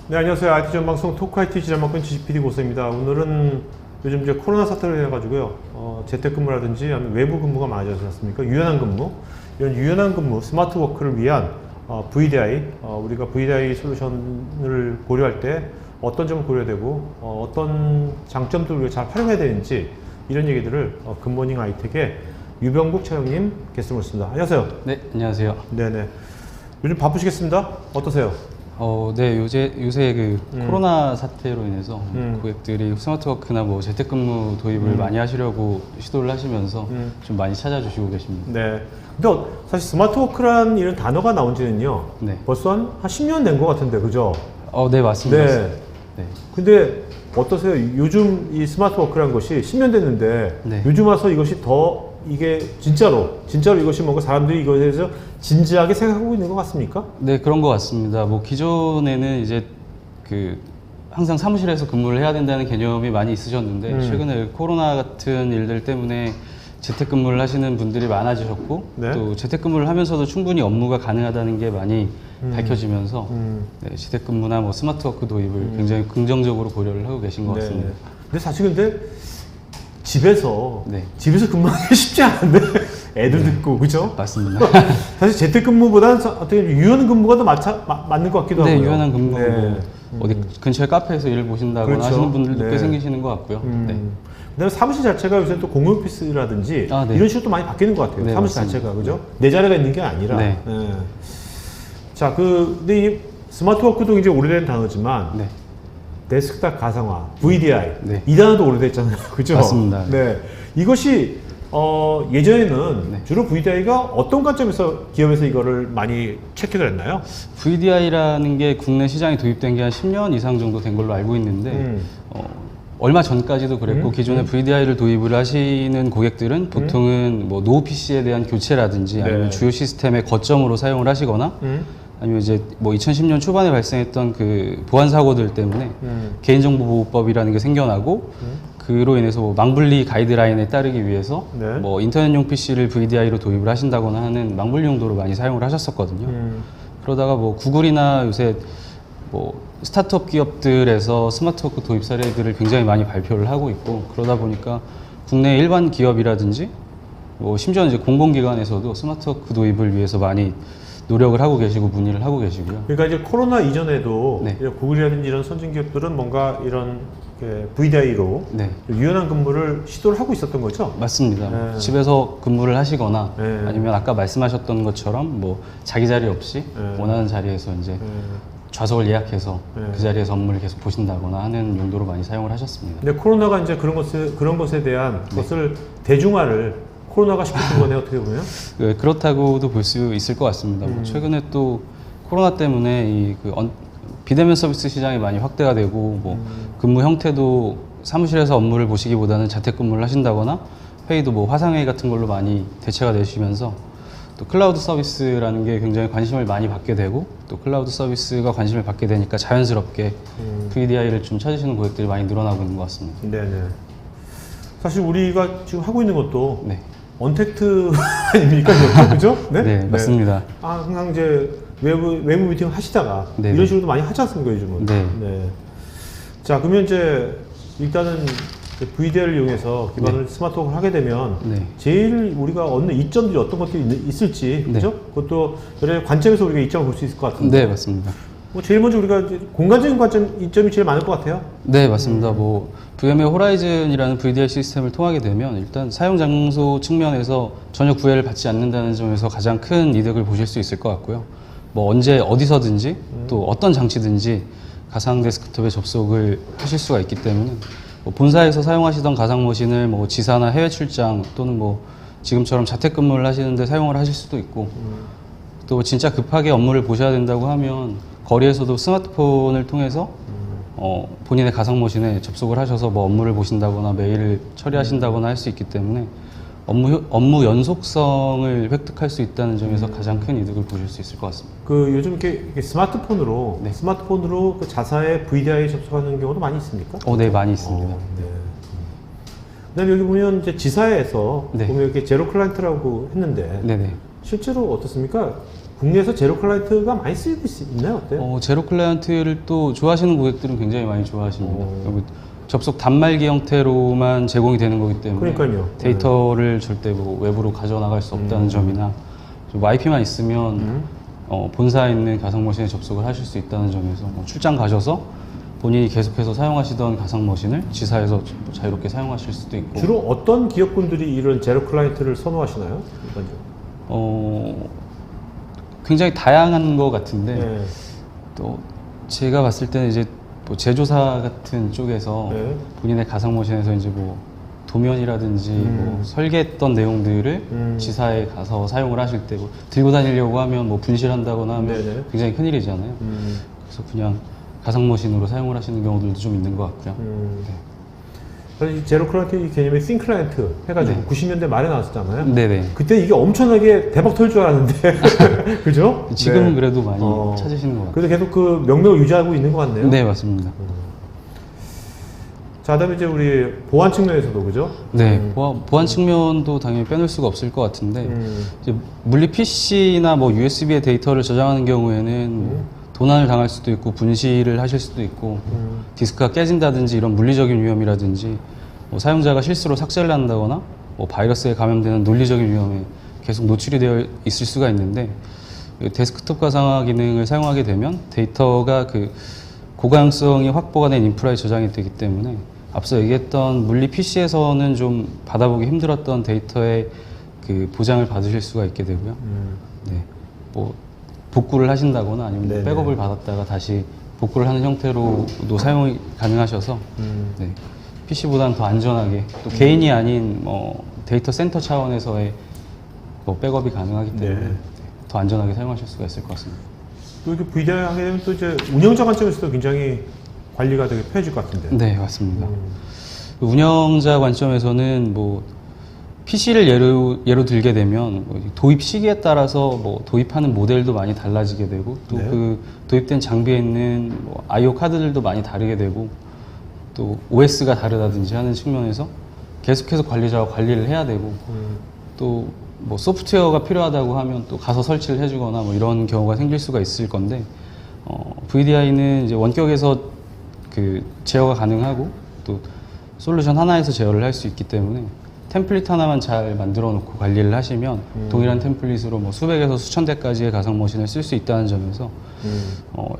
네, 안녕하세요. IT 전방송 토크 IT 지자막권 GCPD 고수입니다. 오늘은 요즘 이제 코로나 사태로 해가지고요, 재택근무라든지 아니면 외부 근무가 많아지지 않습니까? 유연한 근무, 이런 유연한 근무, 스마트 워크를 위한 VDI, 우리가 VDI 솔루션을 고려할 때 어떤 점을 고려되고 어떤 장점들을 우리가 잘 활용해야 되는지 이런 얘기들을 굿모닝 아이텍의 유병국 차장님 게스트로 모셨습니다. 안녕하세요. 네, 안녕하세요. 네네. 요즘 바쁘시겠습니다. 어떠세요? 네, 요새 그 코로나 사태로 인해서 고객들이 스마트워크나 뭐 재택근무 도입을 많이 하시려고 시도를 하시면서 좀 많이 찾아주시고 계십니다. 네. 근데 사실 스마트워크란 이런 단어가 나온 지는요, 네. 벌써 한 10년 된 것 같은데, 그죠? 네, 맞습니다. 네. 네. 근데 어떠세요? 요즘 이 스마트워크란 것이 10년 됐는데, 네. 요즘 와서 이것이 더 이게 진짜로 이것이 뭔가 사람들이 이거에 대해서 진지하게 생각하고 있는 것 같습니까? 네, 그런 것 같습니다. 뭐 기존에는 이제 항상 사무실에서 근무를 해야 된다는 개념이 많이 있으셨는데 최근에 코로나 같은 일들 때문에 재택근무를 하시는 분들이 많아지셨고 네. 또 재택근무를 하면서도 충분히 업무가 가능하다는 게 많이 밝혀지면서 네, 재택근무나 뭐 스마트워크 도입을 굉장히 긍정적으로 고려를 하고 계신 것 네. 같습니다. 근데 사실 근데 집에서 네. 근무하기 쉽지 않은데 애들도 있고 그죠? 맞습니다. 사실 재택근무보다는 어떻게 유연 근무가 더 맞는 것 같기도 네, 하고요. 유연한 근무 네. 어디 근처에 카페에서 일을 보신다거나 그렇죠. 하시는 분들도 네. 꽤 생기시는 것 같고요. 네. 그다음에 사무실 자체가 요새 또 공용 오피스라든지 네. 이런 식으로 또 많이 바뀌는 것 같아요. 네, 사무실 맞습니다. 자체가 그죠? 내 자리가 있는 게 아니라. 네. 네. 자, 근데 이 스마트워크도 이제 오래된 단어지만 네. 데스크탑 가상화, VDI 네. 이 단어도 오래됐잖아요. 그죠? 맞습니다. 네. 이것이 예전에는 네. 주로 VDI가 어떤 관점에서 기업에서 이거를 많이 채택을 했나요? VDI라는 게 국내 시장에 도입된 게 한 10년 이상 정도 된 걸로 알고 있는데 얼마 전까지도 그랬고 기존에 VDI를 도입을 하시는 고객들은 보통은 뭐 노후 PC에 대한 교체라든지 아니면 네. 주요 시스템의 거점으로 사용을 하시거나 아니면 이제 뭐 2010년 초반에 발생했던 그 보안 사고들 때문에 개인정보보호법이라는 게 생겨나고 그로 인해서 뭐 망분리 가이드라인에 따르기 위해서 네. 뭐 인터넷용 PC를 VDI로 도입을 하신다거나 하는 망분리 용도로 많이 사용을 하셨었거든요. 그러다가 뭐 구글이나 요새 뭐 스타트업 기업들에서 스마트워크 도입 사례들을 굉장히 많이 발표를 하고 있고 그러다 보니까 국내 일반 기업이라든지 뭐 심지어 이제 공공기관에서도 스마트워크 도입을 위해서 많이 노력을 하고 계시고 문의를 하고 계시고요. 그러니까 이제 코로나 이전에도 네. 구글이라든지 이런 선진 기업들은 뭔가 이런 VDI로 네. 유연한 근무를 시도를 하고 있었던 거죠? 맞습니다. 네. 집에서 근무를 하시거나 네. 아니면 아까 말씀하셨던 것처럼 뭐 자기 자리 없이 네. 원하는 자리에서 이제 네. 좌석을 예약해서 네. 그 자리에서 업무를 계속 보신다거나 하는 용도로 많이 사용을 하셨습니다. 근데 코로나가 이제 그런 것에 대한 것을 대중화를 코로나가 시켰던 거네요, 어떻게 보면. 그렇다고도 볼 수 있을 것 같습니다. 뭐 최근에 또 코로나 때문에 비대면 서비스 시장이 많이 확대가 되고 뭐 근무 형태도 사무실에서 업무를 보시기보다는 재택근무를 하신다거나 회의도 뭐 화상회의 같은 걸로 많이 대체가 되시면서 또 클라우드 서비스라는 게 굉장히 관심을 많이 받게 되고 또 클라우드 서비스가 관심을 받게 되니까 자연스럽게 VDI를 좀 찾으시는 고객들이 많이 늘어나고 있는 것 같습니다. 네네. 사실 우리가 지금 하고 있는 것도 네, 언택트 아닙니까? 이것도? 그죠? 네, 맞습니다. 항상 이제 외부 미팅 하시다가 네, 이런 네. 식으로 많이 하지 않습니까, 요즘은? 네. 자, 그러면 이제 일단은 VDI를 이용해서 기반을 스마트워크를 하게 되면 네. 제일 우리가 얻는 이점들이 어떤 것들이 있을지, 네. 그죠? 그것도 여러 관점에서 우리가 이점을 볼 수 있을 것 같은데. 네, 맞습니다. 뭐 제일 먼저 우리가 이제 공간적인 이점이 제일 많을 것 같아요. 네, 맞습니다. 뭐 VMware 호라이즌이라는 VDI 시스템을 통하게 되면 일단 사용 장소 측면에서 전혀 구애를 받지 않는다는 점에서 가장 큰 이득을 보실 수 있을 것 같고요. 뭐 언제 어디서든지 또 어떤 장치든지 가상 데스크톱에 접속을 하실 수가 있기 때문에 뭐 본사에서 사용하시던 가상 머신을 뭐 지사나 해외 출장 또는 뭐 지금처럼 자택근무를 하시는데 사용을 하실 수도 있고 또 진짜 급하게 업무를 보셔야 된다고 하면 거리에서도 스마트폰을 통해서 본인의 가상 머신에 접속을 하셔서 뭐 업무를 보신다거나 메일을 처리하신다거나 할 수 있기 때문에 업무 연속성을 획득할 수 있다는 점에서 가장 큰 이득을 보실 수 있을 것 같습니다. 요즘 이렇게 스마트폰으로 네. 그 자사의 VDI에 접속하는 경우도 많이 있습니까? 네, 많이 있습니다. 네. 그다음에 여기 보면 이제 지사에서 네. 보면 이렇게 제로 클라이언트라고 했는데 네네. 실제로 어떻습니까? 국내에서 제로 클라이언트가 많이 쓰이고 있나요? 어때요? 제로 클라이언트를 또 좋아하시는 고객들은 굉장히 많이 좋아하십니다. 그리고 접속 단말기 형태로만 제공이 되는 거기 때문에 그러니까요. 데이터를 절대 뭐 외부로 가져나갈 수 없다는 점이나 좀 와이파이만 있으면 본사에 있는 가상머신에 접속을 하실 수 있다는 점에서 뭐 출장 가셔서 본인이 계속해서 사용하시던 가상머신을 지사에서 자유롭게 사용하실 수도 있고. 주로 어떤 기업군들이 이런 제로 클라이언트를 선호하시나요? 일반적으로? 굉장히 다양한 것 같은데 네. 또 제가 봤을 때는 이제 뭐 제조사 같은 쪽에서 네. 본인의 가상머신에서 이제 뭐 도면이라든지 뭐 설계했던 내용들을 지사에 가서 사용을 하실 때 뭐 들고 다니려고 하면 뭐 분실한다거나 하면 네네. 굉장히 큰일이잖아요. 그래서 그냥 가상머신으로 사용을 하시는 경우들도 좀 있는 것 같고요. 사실 이 제로 클라이언트 이 개념이 싱 클라이언트 해가지고 90년대 말에 나왔었잖아요. 네네. 그때 이게 엄청나게 대박 털 줄 알았는데 그죠? 지금은 네. 그래도 많이 찾으시는 것 같아요. 그래도 계속 그 명맥을 유지하고 있는 것 같네요. 네, 맞습니다. 자, 그다음에 이제 우리 보안 측면에서도 그죠? 네, 보안 측면도 당연히 빼놓을 수가 없을 것 같은데 이제 물리 PC나 뭐 USB의 데이터를 저장하는 경우에는 뭐 도난을 당할 수도 있고 분실을 하실 수도 있고 디스크가 깨진다든지 이런 물리적인 위험이라든지 뭐 사용자가 실수로 삭제를 한다거나 뭐 바이러스에 감염되는 논리적인 위험에 계속 노출이 되어 있을 수가 있는데 데스크톱 가상화 기능을 사용하게 되면 데이터가 그 고가용성이 확보가 된 인프라에 저장이 되기 때문에 앞서 얘기했던 물리 PC에서는 좀 받아보기 힘들었던 데이터의 그 보장을 받으실 수가 있게 되고요. 네, 뭐 복구를 하신다거나 아니면 네네. 백업을 받았다가 다시 복구를 하는 형태로도 사용이 가능하셔서 네, PC보다는 더 안전하게 또 개인이 아닌 뭐 데이터 센터 차원에서의 뭐 백업이 가능하기 때문에 네. 더 안전하게 사용하실 수가 있을 것 같습니다. 또 이렇게 VDI 하게 되면 또 이제 운영자 관점에서도 굉장히 관리가 되게 편해질 것 같은데. 네, 맞습니다. 운영자 관점에서는 뭐 PC를 예로 들게 되면 뭐 도입 시기에 따라서 뭐 도입하는 모델도 많이 달라지게 되고 또 네. 그 도입된 장비에 있는 뭐 I/O 카드들도 많이 다르게 되고 또 OS가 다르다든지 하는 측면에서 계속해서 관리자와 관리를 해야 되고 또 뭐 소프트웨어가 필요하다고 하면 또 가서 설치를 해주거나 뭐 이런 경우가 생길 수가 있을 건데 VDI는 이제 원격에서 그 제어가 가능하고 또 솔루션 하나에서 제어를 할 수 있기 때문에 템플릿 하나만 잘 만들어 놓고 관리를 하시면 동일한 템플릿으로 뭐 수백에서 수천 대까지의 가상머신을 쓸 수 있다는 점에서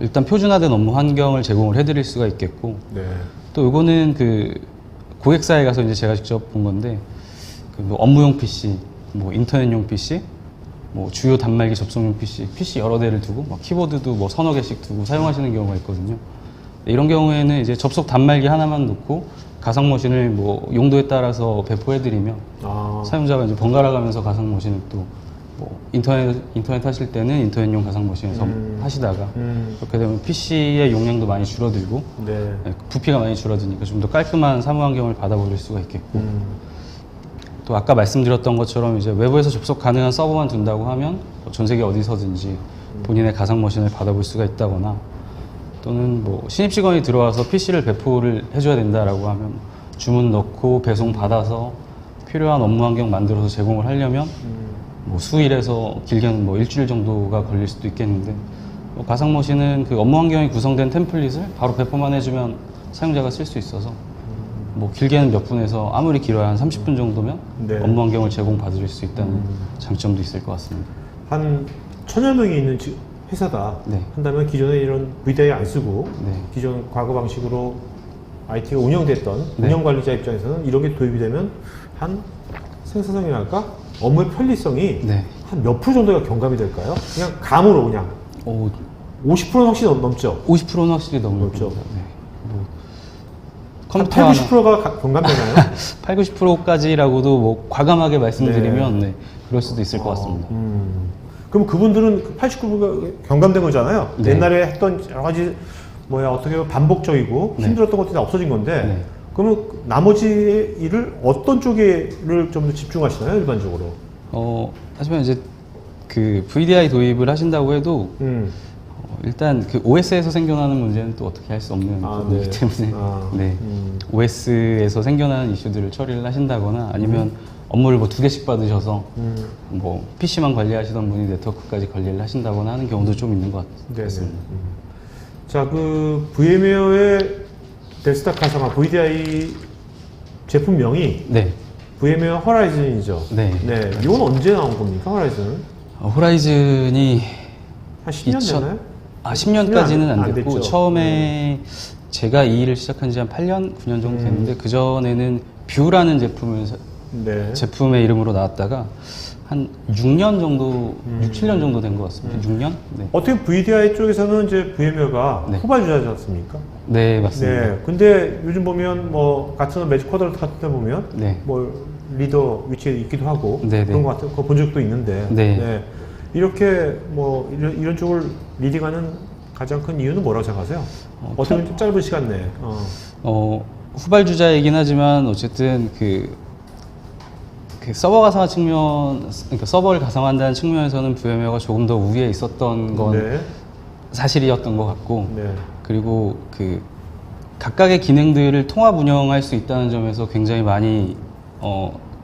일단 표준화된 업무 환경을 제공을 해드릴 수가 있겠고 네. 또 이거는 그 고객사에 가서 이제 제가 직접 본 건데 그뭐 업무용 PC, 뭐 인터넷용 PC, 뭐 주요 단말기 접속용 PC 여러 대를 두고 막 키보드도 뭐 서너 개씩 두고 사용하시는 경우가 있거든요. 이런 경우에는 이제 접속 단말기 하나만 놓고 가상머신을 뭐 용도에 따라서 배포해드리면 사용자가 이제 번갈아 가면서 가상머신을 또 뭐 인터넷 하실 때는 인터넷용 가상머신에서 하시다가 그렇게 되면 PC의 용량도 많이 줄어들고 네. 부피가 많이 줄어드니까 좀 더 깔끔한 사무 환경을 받아보실 수가 있겠고 또 아까 말씀드렸던 것처럼 이제 외부에서 접속 가능한 서버만 둔다고 하면 전 세계 어디서든지 본인의 가상머신을 받아볼 수가 있다거나 또는 뭐 신입 직원이 들어와서 PC를 배포를 해줘야 된다라고 하면 주문 넣고 배송 받아서 필요한 업무 환경 만들어서 제공을 하려면 뭐 수일에서 길게는 뭐 일주일 정도가 걸릴 수도 있겠는데 뭐 가상머신은 그 업무 환경이 구성된 템플릿을 바로 배포만 해주면 사용자가 쓸 수 있어서 뭐 길게는 몇 분에서 아무리 길어야 한 30분 정도면 네. 업무 환경을 제공받을 수 있다는 장점도 있을 것 같습니다. 한 1000여 명이 있는 회사다 네. 한다면 기존에 이런 VDI 안 쓰고 네. 기존 과거 방식으로 IT가 운영됐던 네. 운영관리자 입장에서는 이런 게 도입이 되면 한 생산성이랄까? 업무의 편리성이 네. 한 몇 프로 정도가 경감이 될까요? 그냥 감으로 그냥 50%는 확실히 넘죠? 50%는 확실히 넘을 넘죠. 겁니다. 네. 뭐 한 컴퓨터 8, 90%가 경감되나요? 8, 90%까지라고도 뭐 과감하게 말씀드리면 네, 그럴 수도 있을 것 같습니다. 그럼 그분들은 89%가 경감된 거잖아요. 네. 옛날에 했던 여러 가지 어떻게 보면 반복적이고 네. 힘들었던 것들이 다 없어진 건데 네. 그러면 나머지 일을 어떤 쪽에를 좀 더 집중하시나요, 일반적으로? 하지만 이제 그 VDI 도입을 하신다고 해도 일단 그 OS에서 생겨나는 문제는 또 어떻게 할 수 없는 부분이기 네. 때문에 네. OS에서 생겨나는 이슈들을 처리를 하신다거나 아니면 업무를 뭐 2개씩 받으셔서 뭐 PC만 관리하시던 분이 네트워크까지 관리를 하신다거나 하는 경우도 좀 있는 것 같습니다. 자, 그 VM웨어의 데스크탑 가상화 VDI 제품명이 네. VM웨어 호라이즌이죠. 네. 네. 이건 언제 나온 겁니까, 호라이즌은? 호라이즌이 한 10년 됐나요? 10년까지는 안 안 됐고 됐죠. 처음에 제가 이 일을 시작한 지 한 8년, 9년 정도 됐는데 그 전에는 뷰라는 네. 제품의 이름으로 나왔다가 한 6년 정도, 6, 7년 정도 된 것 같습니다. 6년? 네. 어떻게 VDI 쪽에서는 이제 VM웨어가 네. 후발주자지 않습니까? 네, 맞습니다. 네. 근데 요즘 보면 뭐 같은 매직 쿼드런트 같은 데 보면 네. 뭐 리더 위치에 있기도 하고 네, 그런 네. 거 같은 거 본 적도 있는데 네. 이렇게 뭐 이런 쪽을 리딩하는 가장 큰 이유는 뭐라고 생각하세요? 어떻게 보면 좀 짧은 시간 내에. 후발주자이긴 하지만 어쨌든 그 서버 가상화 측면, 그러니까 서버를 가상화한다는 측면에서는 VM웨어가 조금 더 우위에 있었던 건 네. 사실이었던 것 같고, 네. 그리고 그 각각의 기능들을 통합 운영할 수 있다는 점에서 굉장히 많이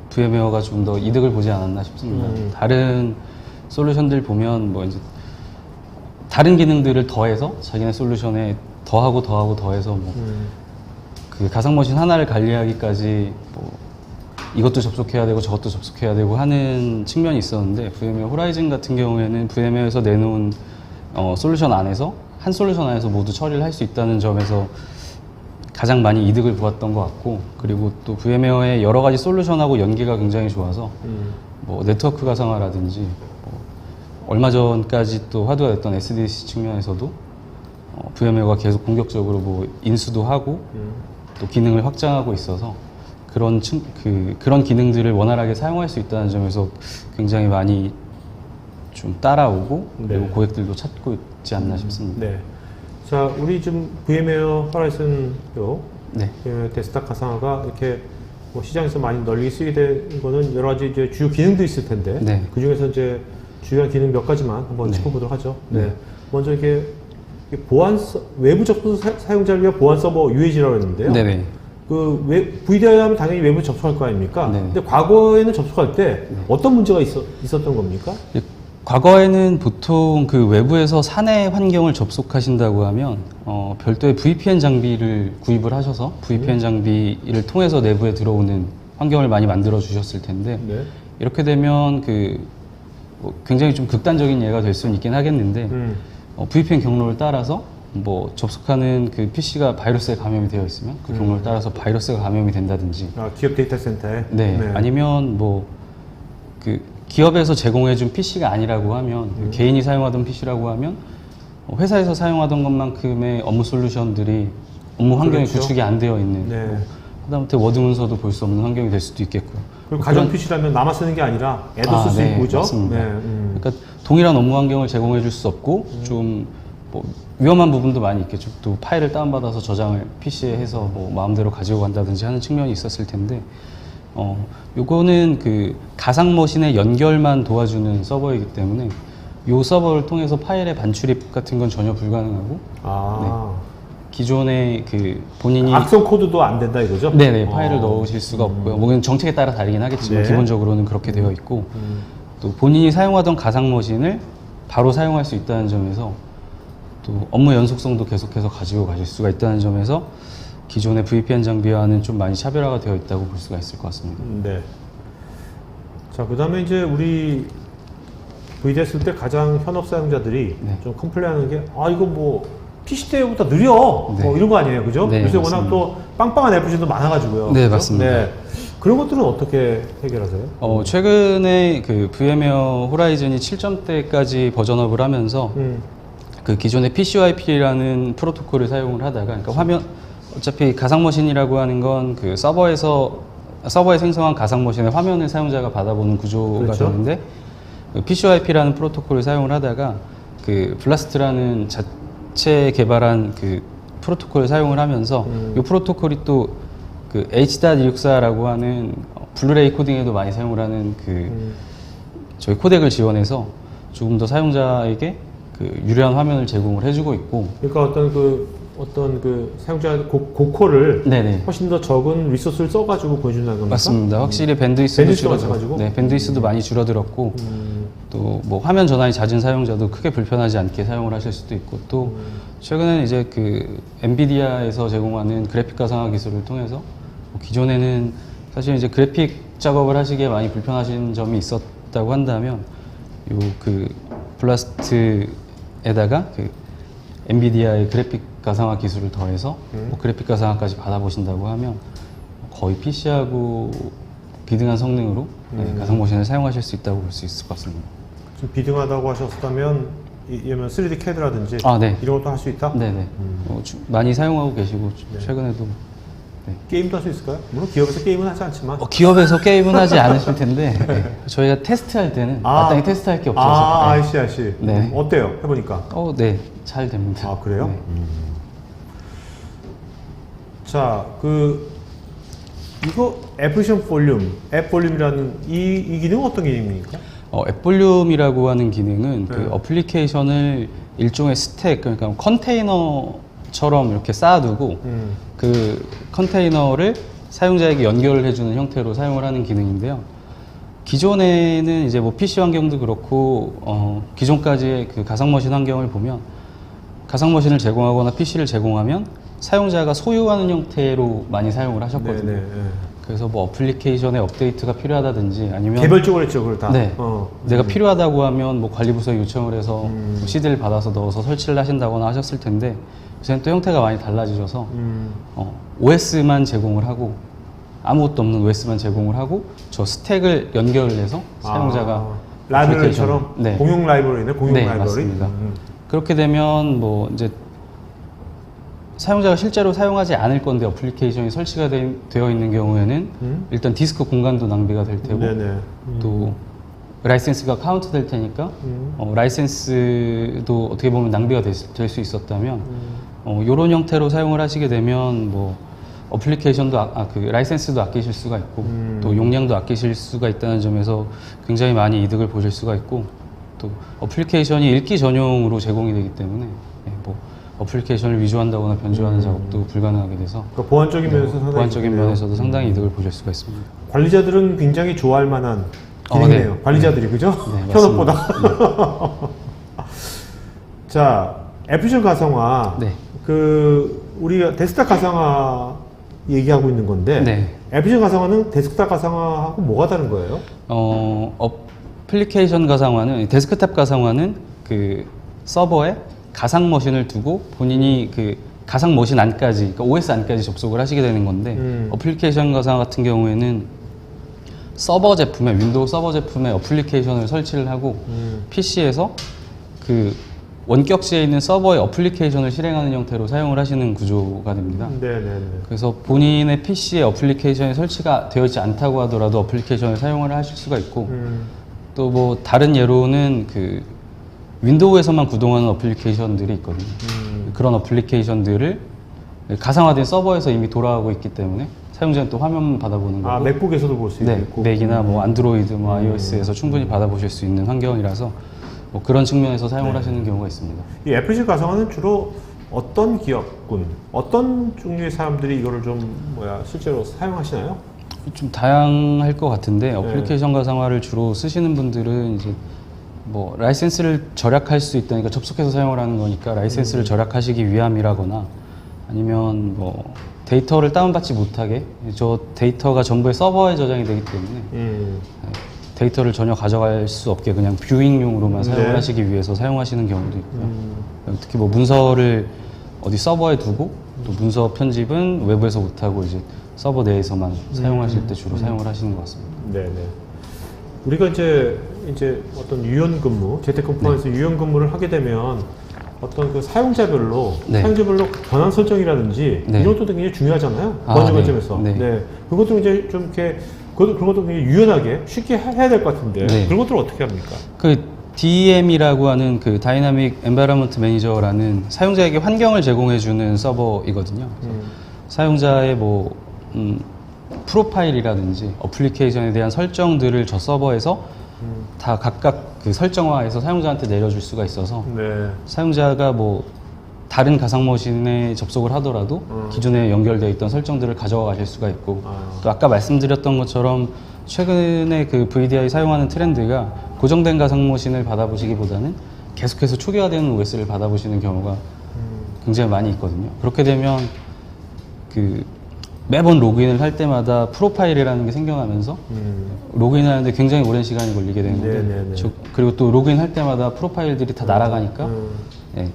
VM웨어가 좀 더 이득을 보지 않았나 싶습니다. 다른 솔루션들 보면 뭐 이제 다른 기능들을 더해서 자기네 솔루션에 더해서 뭐 그 가상 머신 하나를 관리하기까지 뭐 이것도 접속해야 되고 저것도 접속해야 되고 하는 측면이 있었는데 VM웨어 호라이즌 같은 경우에는 VM웨어에서 내놓은 솔루션 안에서 한 솔루션 안에서 모두 처리를 할 수 있다는 점에서 가장 많이 이득을 보았던 것 같고, 그리고 또 VM웨어의 여러 가지 솔루션하고 연계가 굉장히 좋아서 뭐 네트워크 가상화라든지 뭐 얼마 전까지 또 화두가 됐던 SDC 측면에서도 VM웨어가 계속 공격적으로 뭐 인수도 하고 또 기능을 확장하고 있어서 그런 기능들을 원활하게 사용할 수 있다는 점에서 굉장히 많이 좀 따라오고 그리고 네. 고객들도 찾고 있지 않나 싶습니다. 네. 자, 우리 지금 VM웨어 호라이즌요. 네. 데스크탑 가상화가 이렇게 뭐 시장에서 많이 널리 쓰게 된 거는 여러 가지 이제 주요 기능도 있을 텐데 네. 그 중에서 이제 주요한 기능 몇 가지만 한번 네. 짚어보도록 하죠. 네. 먼저 이게 외부 접속 사용자를 위한 보안 서버 UAG라고 했는데요. 네네. VDI 하면 당연히 외부 접속할 거 아닙니까? 네. 근데 과거에는 접속할 때 어떤 문제가 있었던 겁니까? 과거에는 보통 그 외부에서 사내 환경을 접속하신다고 하면 별도의 VPN 장비를 구입을 하셔서 VPN 장비를 통해서 내부에 들어오는 환경을 많이 만들어 주셨을 텐데 네. 이렇게 되면 뭐 굉장히 좀 극단적인 예가 될 수는 있긴 하겠는데 VPN 경로를 따라서 뭐 접속하는 그 PC가 바이러스에 감염이 되어 있으면 그 경로를 따라서 바이러스가 감염이 된다든지 기업 데이터 센터에. 네. 아니면 뭐 그 기업에서 제공해준 PC가 아니라고 하면 개인이 사용하던 PC라고 하면 회사에서 사용하던 것만큼의 업무 솔루션들이 업무 환경이 그렇죠. 구축이 안 되어 있는 네. 하다못해 워드 문서도 볼 수 없는 환경이 될 수도 있겠고요. 그리고 가정 PC라면 남아 쓰는 게 아니라 애도 쓸 수 네, 있고, 그죠? 맞습니다. 네. 그러니까 동일한 업무 환경을 제공해 줄 수 없고 좀 뭐 위험한 부분도 많이 있겠죠. 또 파일을 다운받아서 저장을 PC에 해서 뭐 마음대로 가지고 간다든지 하는 측면이 있었을 텐데 요거는 그 가상 머신의 연결만 도와주는 서버이기 때문에 요 서버를 통해서 파일의 반출입 같은 건 전혀 불가능하고 기존의 그 본인이 악성 코드도 안 된다 이거죠? 네네 파일을 넣으실 수가 없고요. 뭐 정책에 따라 다르긴 하겠지만 네. 기본적으로는 그렇게 되어 있고 또 본인이 사용하던 가상 머신을 바로 사용할 수 있다는 점에서 또 업무 연속성도 계속해서 가지고 가실 수가 있다는 점에서 기존의 VPN 장비와는 좀 많이 차별화가 되어 있다고 볼 수가 있을 것 같습니다. 네. 자, 그 다음에 이제 우리 VDI 쓸 때 가장 현업 사용자들이 네. 좀 컴플레인하는 게, 이거 뭐, PC 때보다 느려! 네. 뭐 이런 거 아니에요. 그죠? 네, 요새 맞습니다. 워낙 또 빵빵한 FG도 많아가지고요. 네, 그죠? 맞습니다. 네. 그런 것들은 어떻게 해결하세요? 최근에 그 VM웨어 호라이즌이 7점대까지 버전업을 하면서 그 기존의 PCYP라는 프로토콜을 사용을 하다가, 그러니까 어차피 가상머신이라고 하는 건 그 서버에 생성한 가상머신의 화면을 사용자가 받아보는 구조가 그렇죠. 되는데, 그 PCYP라는 프로토콜을 사용을 하다가 그 블라스트라는 자체 개발한 그 프로토콜을 사용을 하면서 이 프로토콜이 또 그 H.264라고 하는 블루레이 코딩에도 많이 사용을 하는 저희 코덱을 지원해서 조금 더 사용자에게 그 유려한 화면을 제공을 해주고 있고. 그러니까 어떤 그 사용자 고퀄을 네네. 훨씬 더 적은 리소스를 써가지고 보여준다는 겁니까? 맞습니다. 확실히 밴드위스도 밴드위스가 많아가지고? 네, 밴드위스도 많이 줄어들었고 또 뭐 화면 전환이 잦은 사용자도 크게 불편하지 않게 사용을 하실 수도 있고 또 최근에는 이제 그 엔비디아에서 제공하는 그래픽 가상화 기술을 통해서 뭐 기존에는 사실 이제 그래픽 작업을 하시기에 많이 불편하신 점이 있었다고 한다면 요 그 블라스트에다가 그 엔비디아의 그래픽 가상화 기술을 더해서 뭐 그래픽 가상화까지 받아보신다고 하면 거의 PC하고 비등한 성능으로 네, 가상머신을 사용하실 수 있다고 볼 수 있을 것 같습니다. 좀 비등하다고 하셨다면 예면 3D CAD라든지 아, 네. 이런 것도 할 수 있다? 네네. 많이 사용하고 계시고 최근에도 네. 게임도 할 수 있을까요? 물론 기업에서 게임은 하지 않지만 기업에서 게임은 하지 않으실 텐데 네. 저희가 테스트할 때는 마땅히 테스트할 게 없어서 아이씨. 네. 어때요? 해보니까? 네. 잘 됩니다. 아, 그래요? 네. 자, 이거 애플리케이션 볼륨, 앱 볼륨이라는 이 기능은 어떤 기능입니까? 앱 볼륨이라고 하는 기능은 네. 그 어플리케이션을 일종의 스택, 그러니까 컨테이너처럼 이렇게 쌓아두고 그 컨테이너를 사용자에게 연결을 해주는 형태로 사용을 하는 기능인데요. 기존에는 이제 뭐 PC 환경도 그렇고 기존까지의 그 가상머신 환경을 보면 가상머신을 제공하거나 PC를 제공하면 사용자가 소유하는 형태로 많이 사용을 하셨거든요. 네. 그래서 뭐 어플리케이션의 업데이트가 필요하다든지 아니면 개별적으로 했죠, 그걸 다. 네. 내가 필요하다고 하면 뭐 관리부서에 요청을 해서 뭐 CD를 받아서 넣어서 설치를 하신다거나 하셨을 텐데 요새는 또 형태가 많이 달라지셔서 OS만 제공을 하고 아무것도 없는 OS만 제공을 하고 저 스택을 연결을 해서 사용자가 라이브러리처럼 네. 공용 라이브러리네, 공용 네, 라이브러리. 맞습니다. 그렇게 되면 뭐 이제 사용자가 실제로 사용하지 않을 건데 어플리케이션이 설치가 되어 있는 경우에는 일단 디스크 공간도 낭비가 될 테고 네네. 또 라이센스가 카운트 될 테니까 라이센스도 어떻게 보면 낭비가 될 수 있었다면 이런 형태로 사용을 하시게 되면 뭐 어플리케이션도 그 라이센스도 아끼실 수가 있고 또 용량도 아끼실 수가 있다는 점에서 굉장히 많이 이득을 보실 수가 있고 또 어플리케이션이 읽기 전용으로 제공이 되기 때문에 뭐 어플리케이션을 위조한다거나 변조하는 작업도 불가능하게 돼서 그러니까 보안적인 면에서 상당히 보안적인 좋네요. 면에서도 상당히 이득을 보실 수가 있습니다. 관리자들은 굉장히 좋아할 만한 기능이네요. 네. 관리자들이 그죠? 네, 현업보다. 자, 애플리케이션 가상화. 네. 우리가 데스크탑 가상화 얘기하고 있는 건데 네. 애플리케이션 가상화는 데스크탑 가상화하고 뭐가 다른 거예요? 어플리케이션 가상화는 데스크탑 가상화는 그 서버에 가상 머신을 두고 본인이 그 가상 머신 안까지, 그러니까 OS 안까지 접속을 하시게 되는 건데 어플리케이션 가상화 같은 경우에는 서버 제품에 윈도우 서버 제품에 어플리케이션을 설치를 하고 PC에서 그 원격지에 있는 서버의 어플리케이션을 실행하는 형태로 사용을 하시는 구조가 됩니다. 네네네. 그래서 본인의 PC에 어플리케이션이 설치가 되어 있지 않다고 하더라도 어플리케이션을 사용을 하실 수가 있고 또 뭐 다른 예로는 그 윈도우에서만 구동하는 어플리케이션들이 있거든요. 그런 어플리케이션들을 가상화된 서버에서 이미 돌아가고 있기 때문에 사용자는 또 화면 받아보는 거고 맥북에서도 볼 수 네, 있고 맥이나 뭐 안드로이드, 뭐 iOS에서 충분히 받아보실 수 있는 환경이라서 뭐 그런 측면에서 사용을 하시는 경우가 있습니다. 이 애플리케이션 가상화는 주로 어떤 기업군, 어떤 종류의 사람들이 이거를 좀 실제로 사용하시나요? 좀 다양할 것 같은데 어플리케이션 가상화를 주로 쓰시는 분들은 이제 뭐 라이센스를 절약할 수 있다니까 접속해서 사용을 하는 거니까 라이센스를 절약하시기 위함이라거나 아니면 뭐 데이터를 다운받지 못하게 저 데이터가 전부의 서버에 저장이 되기 때문에 데이터를 전혀 가져갈 수 없게 그냥 뷰잉용으로만 사용을 하시기 위해서 사용하시는 경우도 있고요. 특히 뭐 문서를 어디 서버에 두고 또 문서 편집은 외부에서 못하고 이제 서버 내에서만 사용하실 때 주로 사용을 하시는 것 같습니다. 네네. 우리가 이제 어떤 유연 근무, 재택근무에서 유연 근무를 하게 되면 어떤 그 사용자별로 권한 설정이라든지 이런 것도 굉장히 중요하잖아요. 보안적 관점에서. 네. 그것도 이제 좀 이렇게 그런 것도 굉장히 유연하게 쉽게 해야 될 것 같은데 그런 것들을 어떻게 합니까? 그 DEM이라고 하는 그 다이나믹 엔바이러먼트 매니저라는 사용자에게 환경을 제공해주는 서버이거든요. 사용자의 뭐 프로파일이라든지 어플리케이션에 대한 설정들을 저 서버에서 다 각각 그 설정화해서 사용자한테 내려줄 수가 있어서 사용자가 뭐 다른 가상 머신에 접속을 하더라도 기존에 연결되어 있던 설정들을 가져가 가실 수가 있고 또 아까 말씀드렸던 것처럼 최근에 그 VDI 사용하는 트렌드가 고정된 가상 머신을 받아보시기보다는 계속해서 초기화되는 OS를 받아보시는 경우가 굉장히 많이 있거든요. 그렇게 되면 그 매번 로그인을 할 때마다 프로파일이라는 게 생겨나면서 로그인하는데 굉장히 오랜 시간이 걸리게 되는 건데 그리고 또 로그인할 때마다 프로파일들이 다 날아가니까 예,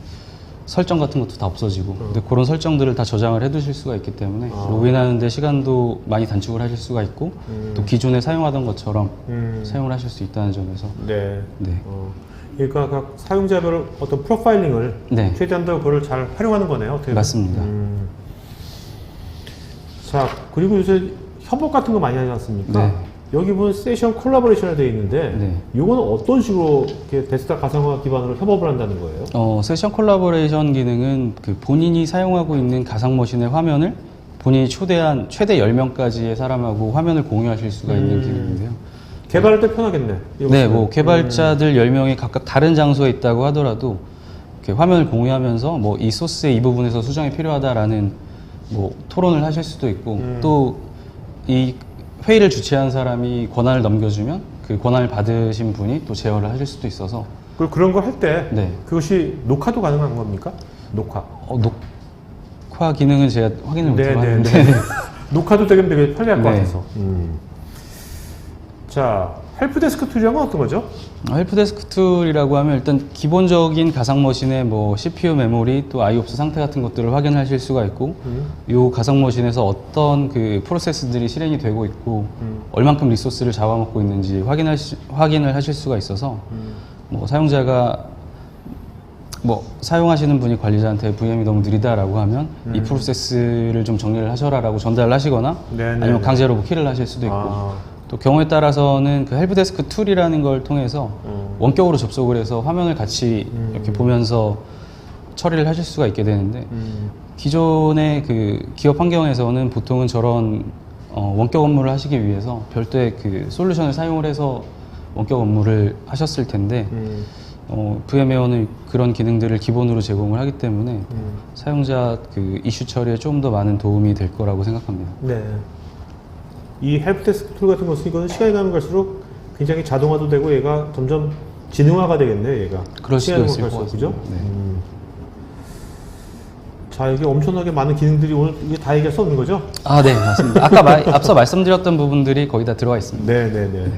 설정 같은 것도 다 없어지고 근데 그런 설정들을 다 저장을 해 두실 수가 있기 때문에 로그인하는데 시간도 많이 단축을 하실 수가 있고 또 기존에 사용하던 것처럼 사용을 하실 수 있다는 점에서 네. 네. 그러니까 각 사용자별 어떤 프로파일링을 네. 최대한 더 그걸 잘 활용하는 거네요. 어떻게 보면. 맞습니다. 자, 그리고 요새 협업 같은 거 많이 하지 않습니까? 네. 여기 보면 세션 콜라보레이션이 되어 있는데 네. 이거는 어떤 식으로 이렇게 데스크탑 가상화 기반으로 협업을 한다는 거예요? 세션 콜라보레이션 기능은 그 본인이 사용하고 있는 가상 머신의 화면을 본인이 초대한 최대 10명까지의 사람하고 화면을 공유하실 수가 있는 기능인데요. 개발할 때 편하겠네. 네, 뭐 개발자들 10명이 각각 다른 장소에 있다고 하더라도 이렇게 화면을 공유하면서 뭐 이 소스의 이 부분에서 수정이 필요하다라는 뭐 토론을 하실 수도 있고 또 이 회의를 주최한 사람이 권한을 넘겨주면 그 권한을 받으신 분이 또 제어를 하실 수도 있어서 그리고 그런 걸 할 때 네. 그것이 녹화도 가능한 겁니까? 녹화. 녹화 기능은 제가 확인을 못 해봤는데 녹화도 되게 편리할 것 네. 같아서. 자, 헬프데스크 툴이란 건 어떤 거죠? 헬프데스크 툴이라고 하면 일단 기본적인 가상 머신의 뭐 CPU 메모리 또 IOPS 상태 같은 것들을 확인하실 수가 있고 이 가상 머신에서 어떤 그 프로세스들이 실행이 되고 있고 얼만큼 리소스를 잡아먹고 있는지 확인을 하실 수가 있어서 뭐 사용자가 뭐 사용하시는 분이 관리자한테 VM이 너무 느리다라고 하면 이 프로세스를 좀 정리를 하셔라라고 전달을 하시거나 아니면 강제로 뭐 킬을 하실 수도 있고 또 경우에 따라서는 그 헬프데스크 툴이라는 걸 통해서 원격으로 접속을 해서 화면을 같이 이렇게 보면서 처리를 하실 수가 있게 되는데 기존의 그 기업 환경에서는 보통은 저런 원격 업무를 하시기 위해서 별도의 그 솔루션을 사용을 해서 원격 업무를 하셨을 텐데 VM웨어는 그런 기능들을 기본으로 제공을 하기 때문에 사용자 그 이슈 처리에 좀 더 많은 도움이 될 거라고 생각합니다. 네. 이 헬프데스크 툴 같은 거 쓰니까 시간이 가면 갈수록 굉장히 자동화도 되고 얘가 점점 지능화가 되겠네요, 얘가. 그럴 수도 있을 것 같습니다. 그죠? 네. 자, 여기 엄청나게 많은 기능들이 오늘 이게 다 얘기할 수 없는 거죠? 아, 네, 맞습니다. 아까 앞서 말씀드렸던 부분들이 거의 다 들어가 있습니다. 네네네.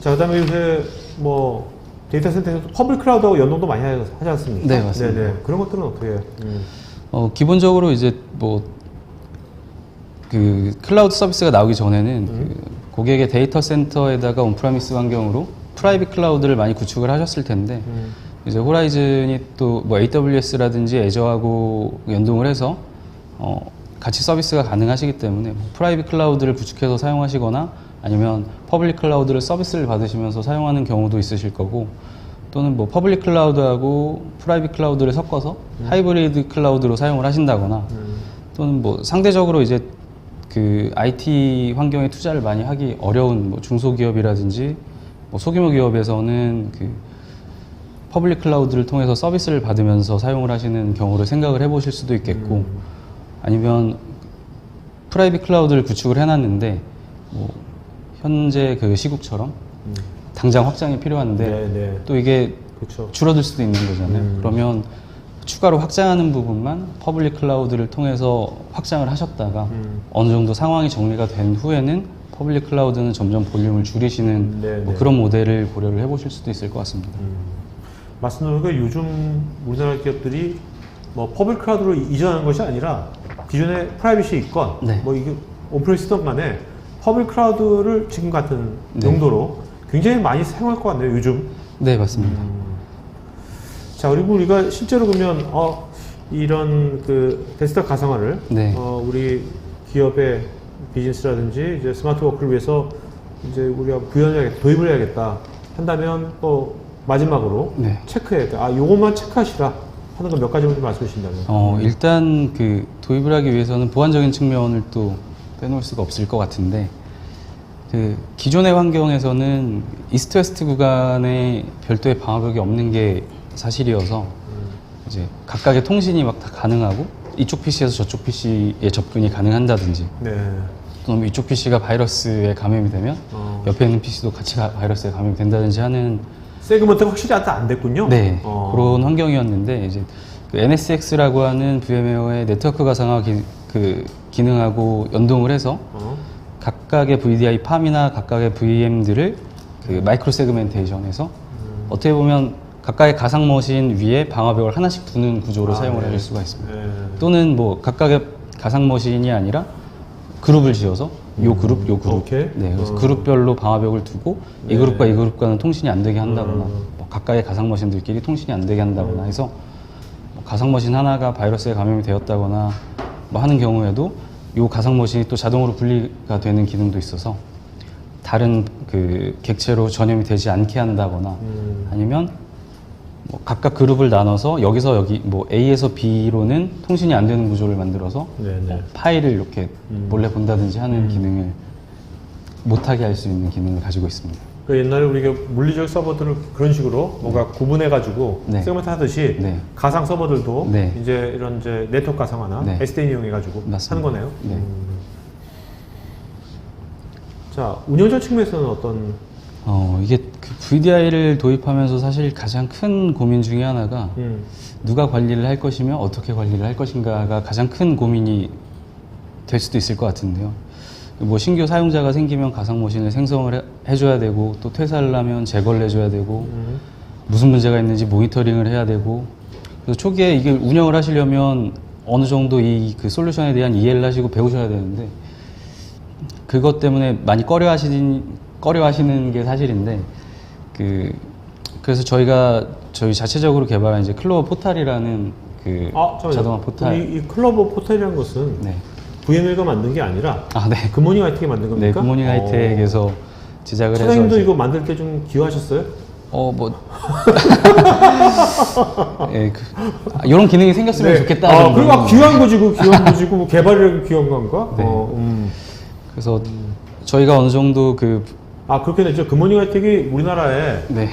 자, 그 다음에 요새 뭐 데이터 센터에서 퍼블릭 클라우드하고 연동도 많이 하지 않습니까? 네, 맞습니다. 네네. 그런 것들은 어떻게 해요? 기본적으로 이제 뭐 그 클라우드 서비스가 나오기 전에는 그 고객의 데이터 센터에다가 온프라미스 환경으로 프라이빗 클라우드를 많이 구축을 하셨을 텐데 이제 호라이즌이 또 뭐 AWS라든지 애저하고 연동을 해서 같이 서비스가 가능하시기 때문에 뭐 프라이빗 클라우드를 구축해서 사용하시거나 아니면 퍼블릭 클라우드를 서비스를 받으시면서 사용하는 경우도 있으실 거고 또는 뭐 퍼블릭 클라우드하고 프라이빗 클라우드를 섞어서 하이브리드 클라우드로 사용을 하신다거나 또는 뭐 상대적으로 이제 그 IT 환경에 투자를 많이 하기 어려운 뭐 중소기업이라든지 뭐 소규모 기업에서는 그 퍼블릭 클라우드를 통해서 서비스를 받으면서 사용을 하시는 경우를 생각을 해보실 수도 있겠고 아니면 프라이빗 클라우드를 구축을 해놨는데 뭐 현재 그 시국처럼 당장 확장이 필요한데 또 이게 그쵸. 줄어들 수도 있는 거잖아요. 그러면 추가로 확장하는 부분만 퍼블릭 클라우드를 통해서 확장을 하셨다가 어느 정도 상황이 정리가 된 후에는 퍼블릭 클라우드는 점점 볼륨을 줄이시는 뭐 그런 모델을 고려를 해보실 수도 있을 것 같습니다. 맞습니다. 요즘 우리나라 기업들이 뭐 퍼블릭 클라우드로 이전하는 것이 아니라 기존에 프라이빗이 있건 뭐 이게 온프레미스든 간에 퍼블릭 클라우드를 지금 같은 용도로 굉장히 많이 사용할 것 같네요, 요즘. 네, 맞습니다. 자, 그리고 우리가 실제로 보면 이런 그 데스크탑 가상화를 우리 기업의 비즈니스라든지 이제 스마트 워크를 위해서 이제 우리가 도입을 해야겠다 한다면 또 마지막으로 체크해야 돼. 요것만 체크하시라 하는 거 몇 가지 좀 말씀해 주신다면. 일단 그 도입을 하기 위해서는 보안적인 측면을 또 빼놓을 수가 없을 것 같은데 그 기존의 환경에서는 이스트 웨스트 구간에 별도의 방화벽이 없는 게 사실이어서 이제 각각의 통신이 막 다 가능하고 이쪽 PC에서 저쪽 PC에 접근이 가능한다든지 네. 또는 이쪽 PC가 바이러스에 감염이 되면 옆에 있는 PC도 같이 바이러스에 감염이 된다든지 하는 세그먼트가 확실히 안 됐군요. 네, 그런 환경이었는데 이제 그 NSX라고 하는 VM웨어의 네트워크 가상화 기능하고 연동을 해서 각각의 VDI 팜이나 각각의 VM들을 그 마이크로 세그멘테이션해서 어떻게 보면 각각의 가상 머신 위에 방화벽을 하나씩 두는 구조로 사용을 하실 수가 있습니다. 네. 또는 뭐 각각의 가상 머신이 아니라 그룹을 지어서 요 그룹, 요 그룹. 오케이. 네, 그래서 그룹별로 방화벽을 두고 이 그룹과 이 그룹과는 통신이 안 되게 한다거나 뭐 각각의 가상 머신들끼리 통신이 안 되게 한다거나 해서 뭐 가상 머신 하나가 바이러스에 감염이 되었다거나 뭐 하는 경우에도 요 가상 머신이 또 자동으로 분리가 되는 기능도 있어서 다른 그 객체로 전염이 되지 않게 한다거나 아니면 뭐 각각 그룹을 나눠서 여기서 여기 뭐 A에서 B로는 통신이 안 되는 구조를 만들어서 네, 네. 파일을 이렇게 몰래 본다든지 하는 기능을 못하게 할 수 있는 기능을 가지고 있습니다. 그 옛날에 우리가 물리적 서버들을 그런 식으로 뭔가 구분해가지고 네. 세그먼트 하듯이 네. 가상 서버들도 네. 이제 이런 이제 네트워크 가상화나 네. SDN 이용해가지고 맞습니다. 하는 거네요. 네. 자, 운영자 측면에서는 어떤 이게 그 VDI를 도입하면서 사실 가장 큰 고민 중에 하나가 누가 관리를 할 것이며 어떻게 관리를 할 것인가가 가장 큰 고민이 될 수도 있을 것 같은데요. 뭐 신규 사용자가 생기면 가상 머신을 생성을 해줘야 되고 또 퇴사를 하면 제거를 해줘야 되고 무슨 문제가 있는지 모니터링을 해야 되고 그래서 초기에 이게 운영을 하시려면 어느 정도 이 그 솔루션에 대한 이해를 하시고 배우셔야 되는데 그것 때문에 많이 꺼려하시는 게 사실인데 그래서 저희 자체적으로 개발한 이제 클로버 포탈이라는 그 잠깐만요. 자동화 포탈. 이 클로버 포탈이라는 것은 네. VM웨어가 만든 게 아니라 네. 굿모닝 하이텍이 만든 네, 겁니까? 굿모닝 하이텍에서 제작을 해서 사장님도 이제- 이거 만들 때 좀 기여하셨어요? 이런 기능이 생겼으면 좋겠다. 그리고 귀한 거지고 귀한 거지고 뭐 개발력이 귀한 건가? 네. 그래서 저희가 어느 정도 그렇게 되죠. 굿모닝 하이텍이 우리나라에 네,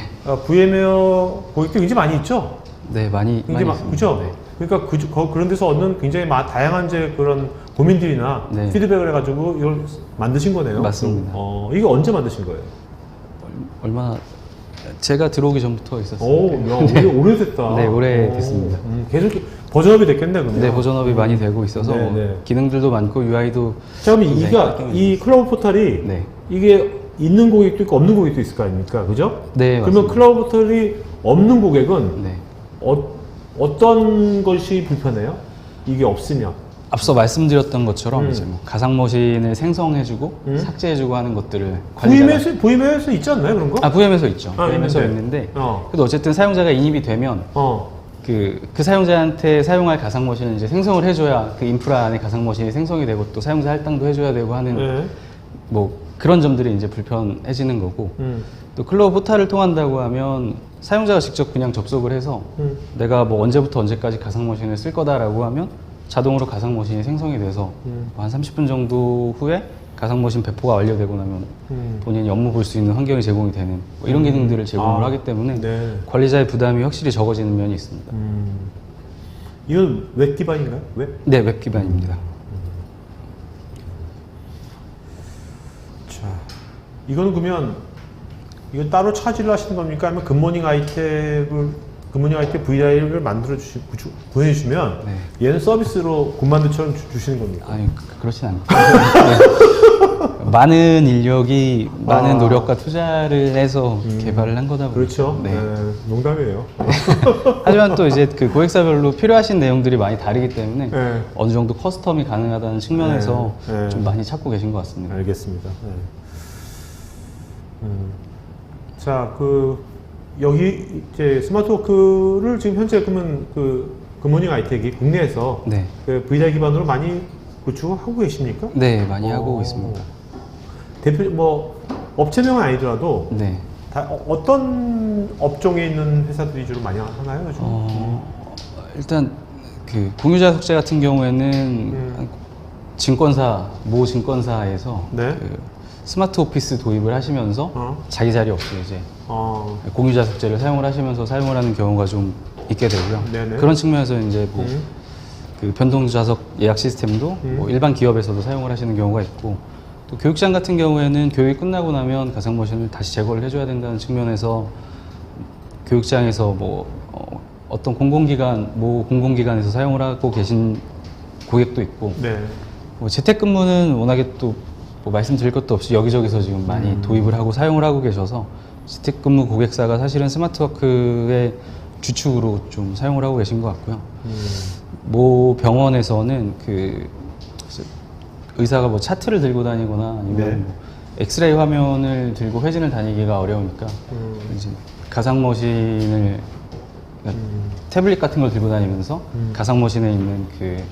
VM웨어 고객도 굉장히 많이 있죠. 네 많이 굉장히 있습니다. 그죠. 네. 그러니까 그런 데서 얻는 굉장히 다양한 이제 그런 고민들이나 네. 피드백을 해가지고 이걸 만드신 거네요. 맞습니다. 이거 언제 만드신 거예요? 얼마나 제가 들어오기 전부터 있었어요. 오래됐다. 네, 오래됐습니다. 계속 버전업이 됐겠네, 그러면. 네, 버전업이 많이 되고 있어서 네, 뭐 네. 기능들도 많고 UI도 자, 그럼 이 클라우드 포탈이 네. 이게 있는 고객도 있고 없는 고객도 있을 거 아닙니까? 그죠? 네, 그러면 맞습니다. 클라우드 포탈이 없는 고객은 네. 어떤 것이 불편해요? 이게 없으면. 앞서 말씀드렸던 것처럼 이제 뭐 가상 머신을 생성해주고 삭제해주고 하는 것들을 관리자가 VM에서 있지 않나요, 그런 거? VM에서 있죠. VM에서 있는데. 있는데 그래도 어쨌든 사용자가 인입이 되면 그 사용자한테 사용할 가상 머신을 이제 생성을 해줘야 그 인프라 안에 가상 머신이 생성이 되고 또 사용자 할당도 해줘야 되고 하는 네. 뭐 그런 점들이 이제 불편해지는 거고 또 클로버 포탈을 통한다고 하면 사용자가 직접 그냥 접속을 해서 내가 뭐 언제부터 언제까지 가상 머신을 쓸 거다라고 하면 자동으로 가상 머신이 생성이 돼서 한 30분 정도 후에 가상 머신 배포가 완료되고 나면 본인이 업무 볼 수 있는 환경이 제공이 되는 뭐 이런 기능들을 제공을 하기 때문에 네. 관리자의 부담이 확실히 적어지는 면이 있습니다. 이건 웹 기반인가요? 웹? 네, 웹 기반입니다. 자, 이거는 그러면 이건 따로 차지를 하시는 겁니까? 아니면 굿모닝 하이텍 VI를 만들어 구해주시면 네. 얘는 서비스로 굿만두처럼 주시는 겁니까? 아니 그렇진 않고 네. 많은 인력이 많은 노력과 투자를 해서 개발을 한 거다 보니까 그렇죠. 네. 농담이에요. 하지만 또 이제 그 고객사별로 필요하신 내용들이 많이 다르기 때문에 네. 어느 정도 커스텀이 가능하다는 측면에서 네. 좀 많이 찾고 계신 것 같습니다. 알겠습니다. 자, 여기 이제 스마트워크를 지금 현재 그러면 굿모닝 하이텍이 국내에서 네. VDI 기반으로 많이 구축하고 계십니까? 네, 많이 하고 있습니다. 업체명은 아니더라도 네. 어떤 업종에 있는 회사들 위주로 많이 하나요? 요즘? 일단 그 공유자 석재 같은 경우에는 증권사, 모 증권사에서 네. 그 스마트 오피스 도입을 하시면서 자기 자리 없이 이제 공유자 석재를 사용을 하시면서 사용을 하는 경우가 좀 있게 되고요. 네네. 그런 측면에서 이제 뭐 그 변동 좌석 예약 시스템도 뭐 일반 기업에서도 사용을 하시는 경우가 있고, 또 교육장 같은 경우에는 교육이 끝나고 나면 가상머신을 다시 제거를 해줘야 된다는 측면에서 교육장에서 뭐 어떤 공공기관, 모 공공기관에서 사용을 하고 계신 고객도 있고, 네. 뭐 재택근무는 워낙에 또 뭐 말씀드릴 것도 없이 여기저기서 지금 많이 도입을 하고 사용을 하고 계셔서 재택근무 고객사가 사실은 스마트워크의 주축으로 좀 사용을 하고 계신 것 같고요. 모 병원에서는 그 의사가 뭐 차트를 들고 다니거나 아니면 네. 뭐 엑스레이 화면을 들고 회진을 다니기가 어려우니까 이제 가상머신을 태블릿 같은 걸 들고 다니면서 가상머신에 있는 그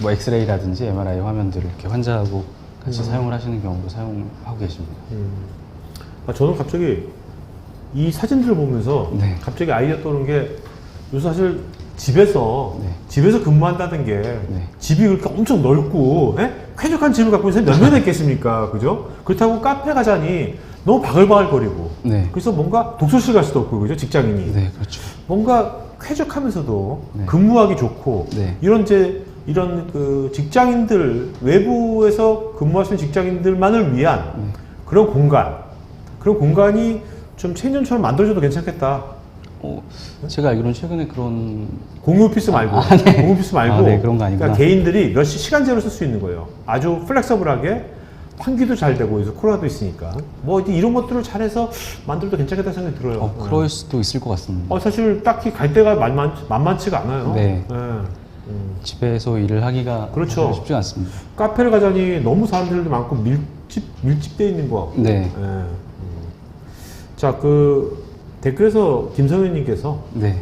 뭐 엑스레이라든지 MRI 화면들을 이렇게 환자하고 같이 사용을 하시는 경우도 사용하고 계십니다. 아, 저는 갑자기 이 사진들을 보면서 네. 갑자기 아이디어 떠오른 게, 요새 사실 집에서 근무한다는 게 집이 그렇게 엄청 넓고 쾌적한 집을 갖고 있는 사람이 몇 명 있겠습니까? 그죠? 그렇다고 카페 가자니 너무 바글바글거리고, 네. 그래서 뭔가 독서실 갈 수도 없고, 그죠? 직장인이. 네, 그렇죠. 뭔가 쾌적하면서도 네. 근무하기 좋고, 네. 이런 그 직장인들, 외부에서 근무하시는 직장인들만을 위한 그런 공간이 좀 체인점처럼 만들어줘도 괜찮겠다. 제가 알기로는 최근에 그런 공유 오피스 말고, 공유 오피스 말고, 네, 그런 거 아니구나. 그러니까 개인들이 몇 시간제로 쓸 수 있는 거예요. 아주 플렉서블하게, 환기도 잘 되고, 요새 코로나도 있으니까. 뭐 이런 것들을 잘해서 만들어도 괜찮겠다 생각이 들어요. 그럴 수도 있을 것 같습니다. 사실 딱히 갈 데가 만만치가 않아요. 네. 예. 집에서 일을 하기가 그렇죠. 사실 쉽지 않습니다. 카페를 가자니 너무 사람들도 많고 밀집돼 있는 것 같고. 네. 예. 자, 그 댓글에서 김성현님께서 네.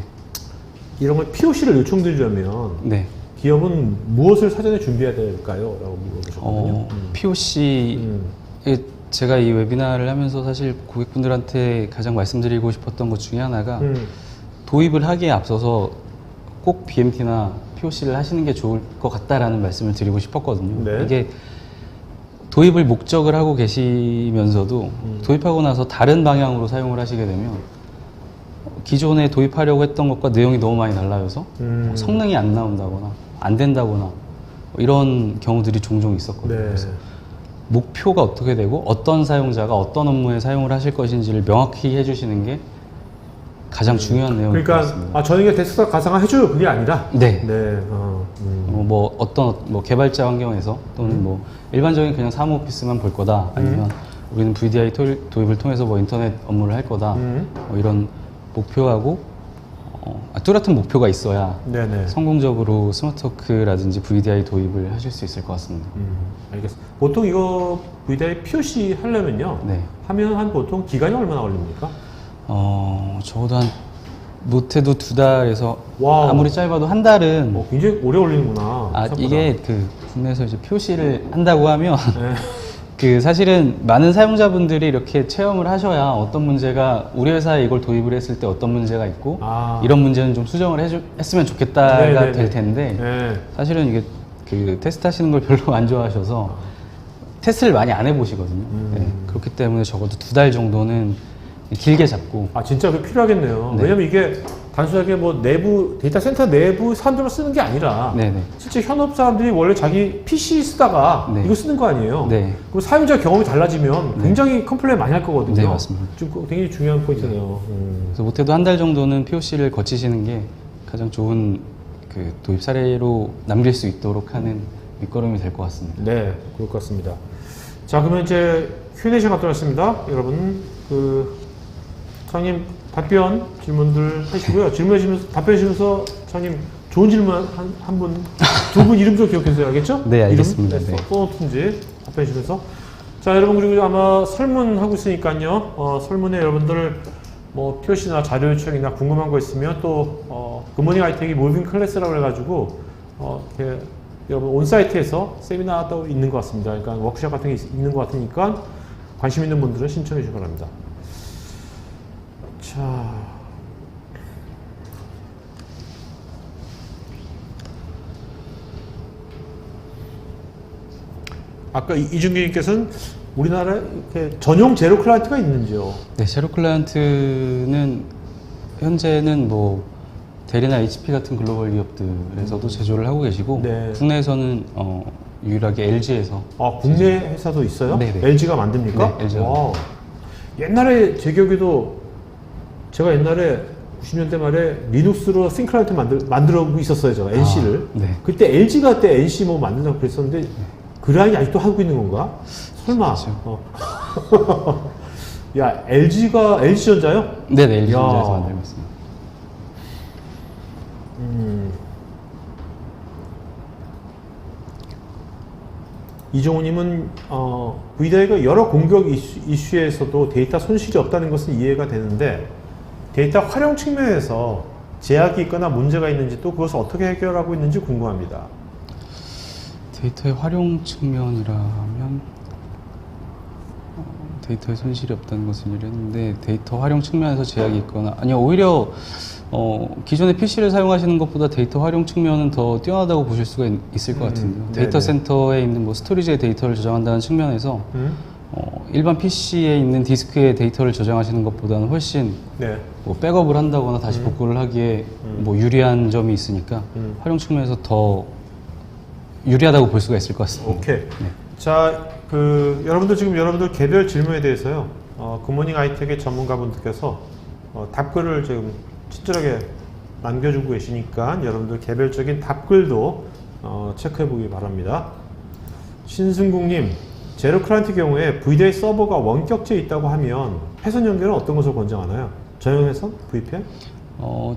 이런 걸 POC를 요청드리려면 네. 기업은 무엇을 사전에 준비해야 될까요? 라고 물어보셨거든요. POC, 제가 이 웨비나를 하면서 사실 고객분들한테 가장 말씀드리고 싶었던 것 중에 하나가 도입을 하기에 앞서서 꼭 BMT나 POC를 하시는 게 좋을 것 같다라는 말씀을 드리고 싶었거든요. 네. 이게 도입을 목적을 하고 계시면서도 도입하고 나서 다른 방향으로 사용을 하시게 되면 기존에 도입하려고 했던 것과 내용이 너무 많이 달라져서 성능이 안 나온다거나 안 된다거나 뭐 이런 경우들이 종종 있었거든요. 네. 그래서 목표가 어떻게 되고 어떤 사용자가 어떤 업무에 사용을 하실 것인지를 명확히 해주시는 게 가장 중요한 내용일 것 같습니다. 그러니까 저는 이게 데스크탑 가상화 해줘요, 그게 아니라. 네. 네. 뭐 어떤 뭐 개발자 환경에서 또는 뭐 일반적인 그냥 사무 오피스만 볼 거다, 아니면 우리는 VDI 도입을 통해서 뭐 인터넷 업무를 할 거다, 뭐 이런 목표하고 뚜렷한 목표가 있어야 네네. 성공적으로 스마트워크라든지 VDI 도입을 하실 수 있을 것 같습니다. 알겠습니다. 보통 이거 VDI POC 하려면요. 네. 하면 한 보통 기간이 얼마나 걸립니까? 적어도 한 못해도 2달에서 와우. 아무리 짧아도 한 달은 굉장히 오래 걸리는구나. 생각보다. 이게 그 국내에서 이제 POC를 한다고 하면 네. 그 사실은 많은 사용자분들이 이렇게 체험을 하셔야 어떤 문제가 우리 회사에 이걸 도입을 했을 때 어떤 문제가 있고 이런 문제는 좀 수정을 했으면 좋겠다가 네네네. 될 텐데 네. 사실은 이게 그 테스트 하시는 걸 별로 안 좋아하셔서 테스트를 많이 안 해보시거든요. 네, 그렇기 때문에 적어도 2달 정도는 길게 잡고. 진짜 그게 필요하겠네요. 네. 왜냐면 이게 단순하게 뭐 데이터 센터 내부 사람들만 쓰는 게 아니라 네네. 실제 현업 사람들이 원래 자기 PC 쓰다가 네. 이거 쓰는 거 아니에요. 네. 그럼 사용자 경험이 달라지면 굉장히 컴플레인 많이 할 거거든요. 네, 맞습니다. 좀 굉장히 중요한 포인트네요. 그래서 못해도 한 달 정도는 POC를 거치시는 게 가장 좋은 그 도입 사례로 남길 수 있도록 하는 밑거름이 될 것 같습니다. 네, 그럴 것 같습니다. 자, 그러면 이제 Q&A 시간 갖도록 하겠습니다. 여러분, 사장님 답변 질문들 하시고요. 질문하시면서, 답변하시면서 사장님 좋은 질문 한 분, 두 분 이름 좀 기억해주세요. 알겠죠? 네, 알겠습니다. 이름, 네. 써놓든지 답변하시면서. 자, 여러분, 그리고 아마 설문하고 있으니까요. 설문에 여러분들 뭐 POC나 자료 요청이나 궁금한 거 있으면 또, 굿모닝 아이텍이 몰빙 클래스라고 해가지고, 이렇게 여러분 온사이트에서 세미나도 있는 것 같습니다. 그러니까 워크숍 같은 게 있는 것 같으니까 관심 있는 분들은 신청해 주시기 바랍니다. 자, 아까 이준기님께서는 우리나라에 이렇게 전용 제로 클라이언트가 있는지요? 네, 제로 클라이언트는 현재는 뭐 델이나 HP 같은 글로벌 기업들에서도 제조를 하고 계시고 네. 국내에서는 유일하게 LG에서 국내 회사도 있어요? 네네. LG가 만듭니까? 네, LG가 와. 옛날에 제 기억에도 제가 옛날에 90년대 말에 리눅스로 싱크라이트 만들고 있었어요, 제가 NC를. 네. 그때 LG가 그때 NC 뭐 만든다고 그랬었는데 그 라인이 아직도 하고 있는 건가? 설마. 그렇죠. 야, LG전자요? 네네, LG전자에서 야. 만들고 있습니다. 이종호님은 VDI가 여러 공격 이슈에서도 데이터 손실이 없다는 것은 이해가 되는데 데이터 활용 측면에서 제약이 있거나 문제가 있는지 또 그것을 어떻게 해결하고 있는지 궁금합니다. 데이터의 활용 측면이라면 데이터의 손실이 없다는 것은 이랬는데 데이터 활용 측면에서 제약이 있거나 아니요 오히려 기존의 PC를 사용하시는 것보다 데이터 활용 측면은 더 뛰어나다고 보실 수가 있을 것 같은데요. 데이터 센터에 있는 뭐 스토리지의 데이터를 저장한다는 측면에서 일반 PC에 있는 디스크의 데이터를 저장하시는 것보다는 훨씬 네. 뭐 백업을 한다거나 다시 복구를 하기에 뭐 유리한 점이 있으니까 활용 측면에서 더 유리하다고 볼 수가 있을 것 같습니다. 오케이. 네. 자, 여러분들 개별 질문에 대해서요. 굿모닝 아이텍의 전문가분들께서 답글을 지금 친절하게 남겨주고 계시니까 여러분들 개별적인 답글도 체크해 보기 바랍니다. 신승국님, 제로 클라이언트 경우에 VDI 서버가 원격제에 있다고 하면 회선 연결은 어떤 것을 권장하나요? 전용 회선? VPN?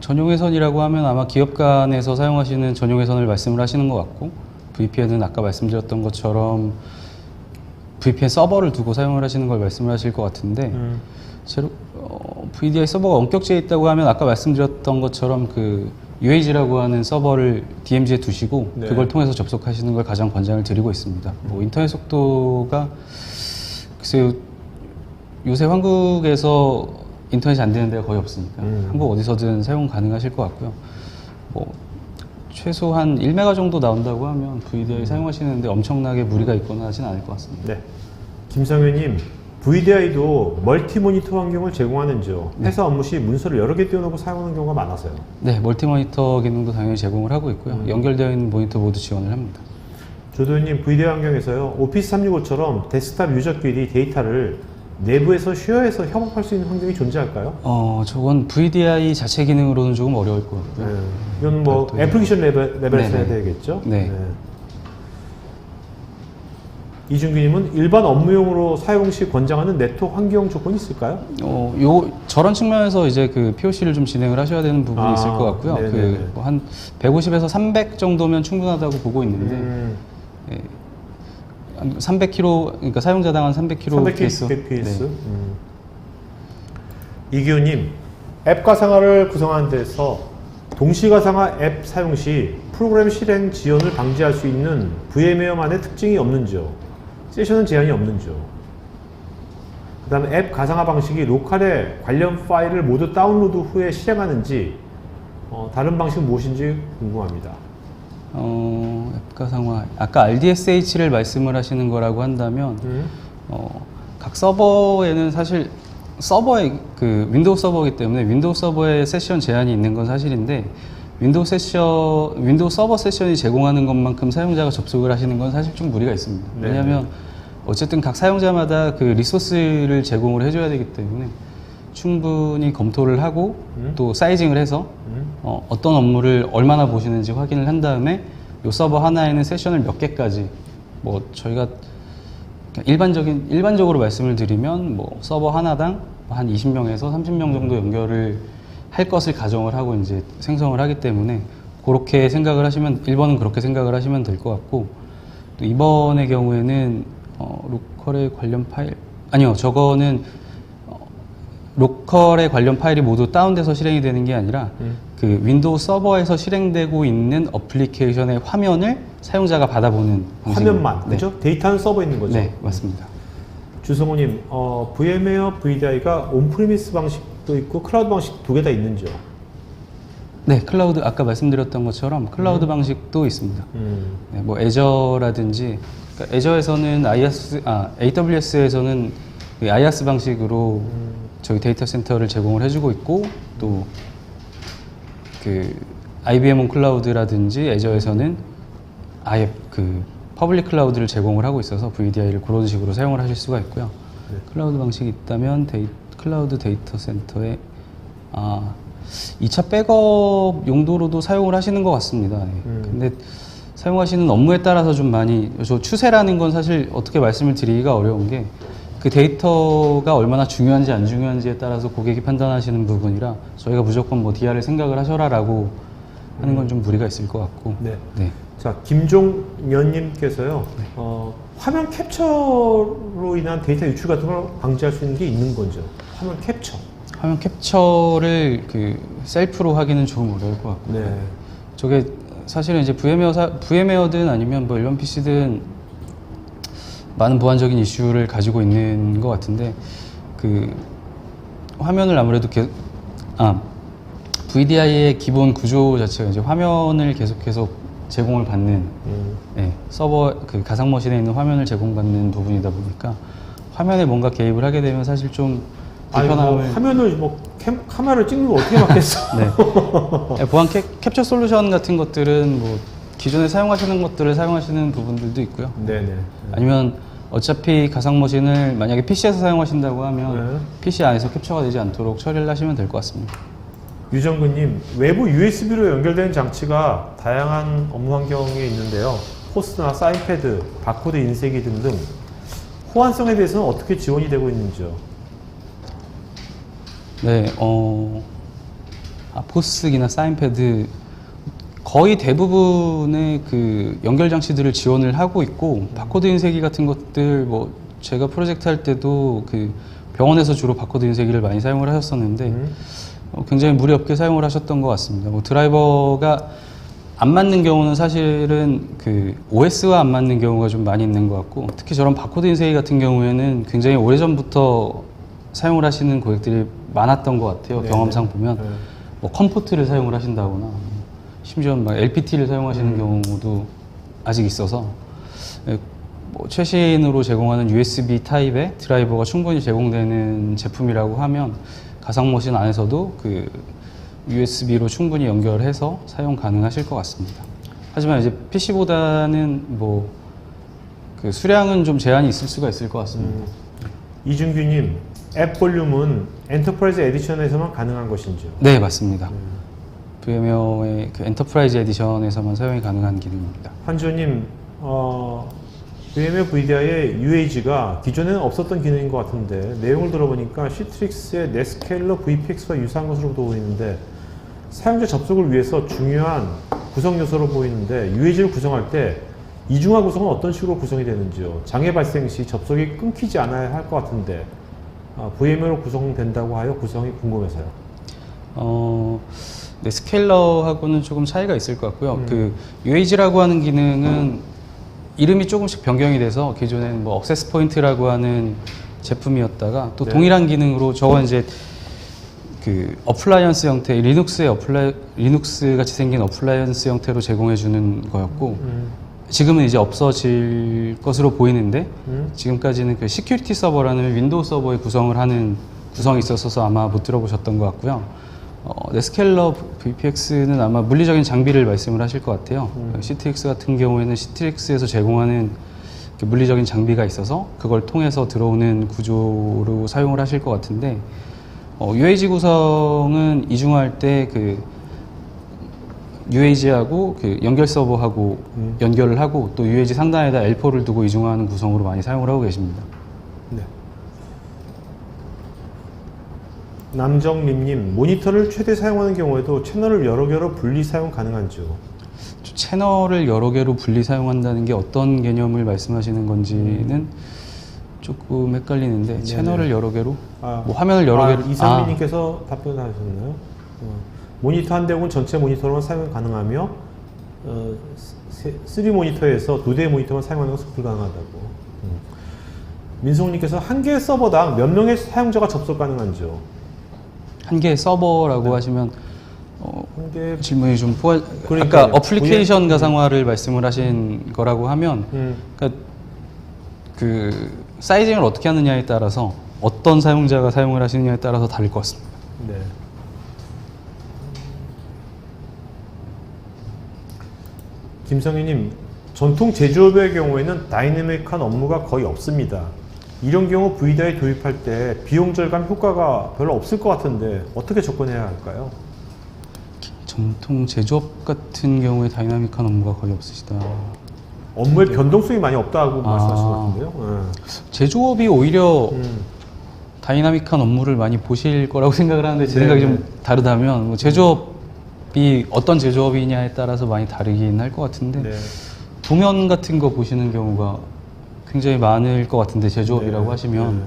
전용 회선이라고 하면 아마 기업 간에서 사용하시는 전용 회선을 말씀을 하시는 것 같고 VPN은 아까 말씀드렸던 것처럼 VPN 서버를 두고 사용을 하시는 걸 말씀을 하실 것 같은데 VDI 서버가 원격제에 있다고 하면 아까 말씀드렸던 것처럼 그 UAG라고 하는 서버를 DMZ에 두시고 네. 그걸 통해서 접속하시는 걸 가장 권장을 드리고 있습니다. 뭐 인터넷 속도가 글쎄요 요새 한국에서 인터넷이 안 되는 데가 거의 없으니까 한국 어디서든 사용 가능하실 것 같고요. 뭐 최소한 1메가 정도 나온다고 하면 VDI 사용하시는데 엄청나게 무리가 있거나 하진 않을 것 같습니다. 네. 김상현님, VDI도 멀티 모니터 환경을 제공하는지요? 회사 업무 시 문서를 여러 개 띄워놓고 사용하는 경우가 많아서요. 네, 멀티 모니터 기능도 당연히 제공을 하고 있고요. 연결되어 있는 모니터 모두 지원을 합니다. 조도현님, VDI 환경에서요, 오피스 365처럼 데스크탑 유저끼리 데이터를 내부에서 쉐어해서 협업할 수 있는 환경이 존재할까요? 저건 VDI 자체 기능으로는 조금 어려울 것 같고요. 네. 이건 뭐 애플리케이션 레벨에서 네네. 해야 되겠죠? 네. 이준규님은 일반 업무용으로 사용 시 권장하는 네트워크 환경 조건이 있을까요? 저런 측면에서 이제 그 POC를 좀 진행을 하셔야 되는 부분이 있을 것 같고요. 네네네. 한 150에서 300 정도면 충분하다고 보고 있는데, 예, 300km, 그러니까 사용자당 한 300kbps. 300kbps. 네. 이기호님, 앱 가상화를 구성하는 데서 동시 가상화 앱 사용 시 프로그램 실행 지연을 방지할 수 있는 VMware만의 특징이 없는지요? 세션은 제한이 없는지요? 그 다음에 앱 가상화 방식이 로컬에 관련 파일을 모두 다운로드 후에 실행하는지 다른 방식은 무엇인지 궁금합니다. 앱 가상화, 아까 RDSH를 말씀을 하시는 거라고 한다면 각 서버에는 사실 서버의 그 윈도우 서버이기 때문에 윈도우 서버에 세션 제한이 있는 건 사실인데 윈도우 서버 세션이 제공하는 것만큼 사용자가 접속을 하시는 건 사실 좀 무리가 있습니다. 네네. 왜냐하면 어쨌든 각 사용자마다 그 리소스를 제공을 해줘야 되기 때문에 충분히 검토를 하고 또 사이징을 해서 어떤 업무를 얼마나 보시는지 확인을 한 다음에 이 서버 하나에는 세션을 몇 개까지 뭐 저희가 일반적으로 말씀을 드리면 뭐 서버 하나당 한 20명에서 30명 정도 연결을 할 것을 가정을 하고 이제 생성을 하기 때문에 그렇게 생각을 하시면 1번은 그렇게 생각을 하시면 될 것 같고 또 2번의 경우에는 로컬의 관련 파일 아니요 저거는 로컬의 관련 파일이 모두 다운돼서 실행이 되는 게 아니라 그 윈도우 서버에서 실행되고 있는 어플리케이션의 화면을 사용자가 받아보는 화면만, 네. 그죠? 데이터는 서버에 있는 거죠? 네, 맞습니다. 주성호님, VMware VDI가 온프리미스 방식도 있고 클라우드 방식 두 개 다 있는지요? 네, 클라우드 아까 말씀드렸던 것처럼 클라우드 방식도 있습니다. 네, 뭐 애저라든지 그러니까 애저에서는 AWS에서는 IaaS 방식으로 저희 데이터 센터를 제공을 해주고 있고 또 그 IBM 온 클라우드라든지 애저에서는 아예 그 퍼블릭 클라우드를 제공을 하고 있어서 VDI를 그런 식으로 사용을 하실 수가 있고요. 네. 클라우드 방식이 있다면 클라우드 데이터 센터에 2차 백업 용도로도 사용을 하시는 것 같습니다. 네. 근데 사용하시는 업무에 따라서 좀 많이, 저 추세라는 건 사실 어떻게 말씀을 드리기가 어려운 게 그 데이터가 얼마나 중요한지 안 중요한지에 따라서 고객이 판단하시는 부분이라 저희가 무조건 뭐 DR을 생각을 하셔라라고 하는 건 좀 무리가 있을 것 같고. 네. 네. 자, 김종면님께서요, 화면 캡처로 인한 데이터 유출 같은 걸 방지할 수 있는 게 있는 거죠. 화면 캡처. 화면 캡처를 그 셀프로 하기는 좀 어려울 것 같고. 네. 저게 사실은 이제 VM웨어든 아니면 뭐 일반 PC든 많은 보안적인 이슈를 가지고 있는 것 같은데, 그 화면을 아무래도 VDI의 기본 구조 자체가 이제 화면을 계속해서 제공을 받는, 네, 서버 그 가상 머신에 있는 화면을 제공받는 부분이다 보니까 화면에 뭔가 개입을 하게 되면 사실 좀 불편함을. 화면을 카메라를 찍는 거 어떻게 막겠어? 네. 보안 캡처 솔루션 같은 것들은 뭐 기존에 사용하시는 것들을 사용하시는 부분들도 있고요. 네네. 아니면 어차피 가상 머신을 만약에 PC에서 사용하신다고 하면 네. PC 안에서 캡처가 되지 않도록 처리를 하시면 될 것 같습니다. 유정근님, 외부 USB로 연결되는 장치가 다양한 업무 환경에 있는데요. 포스나 사인패드, 바코드 인쇄기 등등 호환성에 대해서는 어떻게 지원이 되고 있는지요? 네, 포스기나 사인패드 거의 대부분의 그 연결 장치들을 지원을 하고 있고, 바코드 인쇄기 같은 것들 뭐 제가 프로젝트 할 때도 그 병원에서 주로 바코드 인쇄기를 많이 사용을 하셨었는데 굉장히 무리 없게 사용을 하셨던 것 같습니다. 뭐 드라이버가 안 맞는 경우는 사실은 그 OS와 안 맞는 경우가 좀 많이 있는 것 같고, 특히 저런 바코드 인쇄기 같은 경우에는 굉장히 오래전부터 사용을 하시는 고객들이 많았던 것 같아요. 네네. 경험상 보면 네. 뭐 컴포트를 사용을 하신다거나 심지어 막 LPT를 사용하시는 경우도 아직 있어서, 뭐 최신으로 제공하는 USB 타입의 드라이버가 충분히 제공되는 제품이라고 하면 가상 머신 안에서도 그 USB로 충분히 연결해서 사용 가능하실 것 같습니다. 하지만 이제 PC보다는 뭐 그 수량은 좀 제한이 있을 수가 있을 것 같습니다. 이준규님, 앱 볼륨은 엔터프라이즈 에디션에서만 가능한 것인지요? 네, 맞습니다. VM웨어의 그 엔터프라이즈 에디션에서만 사용이 가능한 기능입니다. 한주님, VMware VDI의 UAG가 기존에는 없었던 기능인 것 같은데 내용을 들어보니까 시트릭스의 네스케일러 VPX와 유사한 것으로 보이는데 사용자 접속을 위해서 중요한 구성 요소로 보이는데 UAG를 구성할 때 이중화 구성은 어떤 식으로 구성이 되는지요? 장애 발생 시 접속이 끊기지 않아야 할 것 같은데 VMware로 구성된다고 하여 구성이 궁금해서요. 네, 스케일러하고는 조금 차이가 있을 것 같고요. 그 UAG라고 하는 기능은 이름이 조금씩 변경이 돼서 기존에는 뭐 액세스 포인트라고 하는 제품이었다가 또 네. 동일한 기능으로 저건 이제 그 어플라이언스 형태, 리눅스 같이 생긴 어플라이언스 형태로 제공해주는 거였고, 지금은 이제 없어질 것으로 보이는데 지금까지는 그 시큐리티 서버라는 윈도우 서버의 구성을 하는 구성이 있어서 아마 못 들어보셨던 것 같고요. 네스켈러 VPX는 아마 물리적인 장비를 말씀을 하실 것 같아요. CTX 같은 경우에는 CTX에서 제공하는 물리적인 장비가 있어서 그걸 통해서 들어오는 구조로 사용을 하실 것 같은데, UAG 구성은 이중화할 때 그 UAG하고 그 연결 서버하고 연결을 하고 또 UAG 상단에다 L4를 두고 이중화하는 구성으로 많이 사용을 하고 계십니다. 네. 남정림님, 모니터를 최대 사용하는 경우에도 채널을 여러 개로 분리 사용 가능한지요? 채널을 여러 개로 분리 사용한다는 게 어떤 개념을 말씀하시는 건지는 조금 헷갈리는데, 네네. 채널을 여러 개로? 뭐 화면을 여러 개로? 이상민님께서 답변하셨나요? 모니터 한 대 혹은 전체 모니터로만 사용 가능하며 3모니터에서 2대의 모니터만 사용하는 것은 불가능하다고. 민성님께서 한 개의 서버당 몇 명의 사용자가 접속 가능한지요? 한 개의 서버라고 하시면 한 개... 질문이 좀 그러니까요. 아까 어플리케이션 가상화를 말씀을 하신 거라고 하면 그러니까 그 사이징을 어떻게 하느냐에 따라서 어떤 사용자가 사용을 하시느냐에 따라서 다를 것 같습니다. 네. 김성희님, 전통 제조업의 경우에는 다이내믹한 업무가 거의 없습니다. 이런 경우 VDI 도입할 때 비용 절감 효과가 별로 없을 것 같은데 어떻게 접근해야 할까요? 전통 제조업 같은 경우에 다이나믹한 업무가 거의 없으시다. 업무의 변동성이 많이 없다고 아. 말씀하신 것 같은데요. 제조업이 오히려 음. 다이나믹한 업무를 많이 보실 거라고 생각을 하는데 제 네, 생각이 네. 좀 다르다면 뭐 제조업이 어떤 제조업이냐에 따라서 많이 다르긴 할 것 같은데 네. 도면 같은 거 보시는 경우가 굉장히 많을 것 같은데 제조업이라고 네. 하시면 네.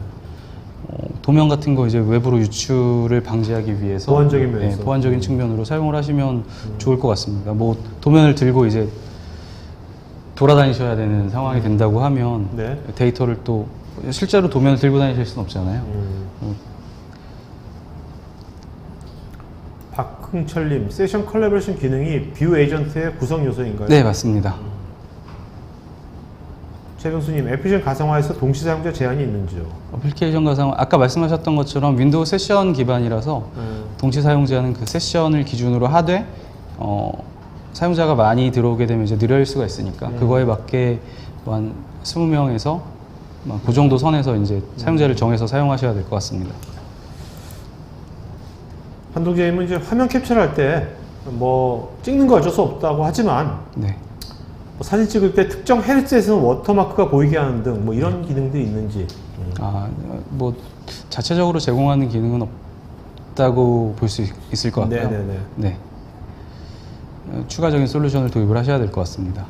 도면 같은 거 이제 외부로 유출을 방지하기 위해서 보안적인 면에서. 보안적인 측면으로 사용을 하시면 좋을 것 같습니다. 뭐 도면을 들고 이제 돌아다니셔야 되는 상황이 된다고 하면 네. 데이터를 또 실제로 도면을 들고 다니실 수는 없잖아요. 박흥철님, 세션 컬래버레이션 기능이 뷰 에이전트의 구성 요소인가요? 네, 맞습니다. 최병수님, 애플리케이션 가상화에서 동시 사용자 제한이 있는지요? 어플리케이션 가상 아까 말씀하셨던 것처럼 윈도우 세션 기반이라서 동시 사용자는 그 세션을 기준으로 하되 사용자가 많이 들어오게 되면 이제 느릴 수가 있으니까 그거에 맞게 한 20명에서 그 정도 선에서 이제 사용자를 정해서 사용하셔야 될 것 같습니다. 한동재님은 이제 화면 캡처를 할 때 뭐 찍는 거 어쩔 수 없다고 하지만 네. 뭐 사진 찍을 때 특정 헤드셋에서는 워터마크가 보이게 하는 등 뭐 이런 기능들이 있는지. 뭐 자체적으로 제공하는 기능은 없다고 볼 수 있을 것 같고요. 네네네. 네. 추가적인 솔루션을 도입을 하셔야 될 것 같습니다.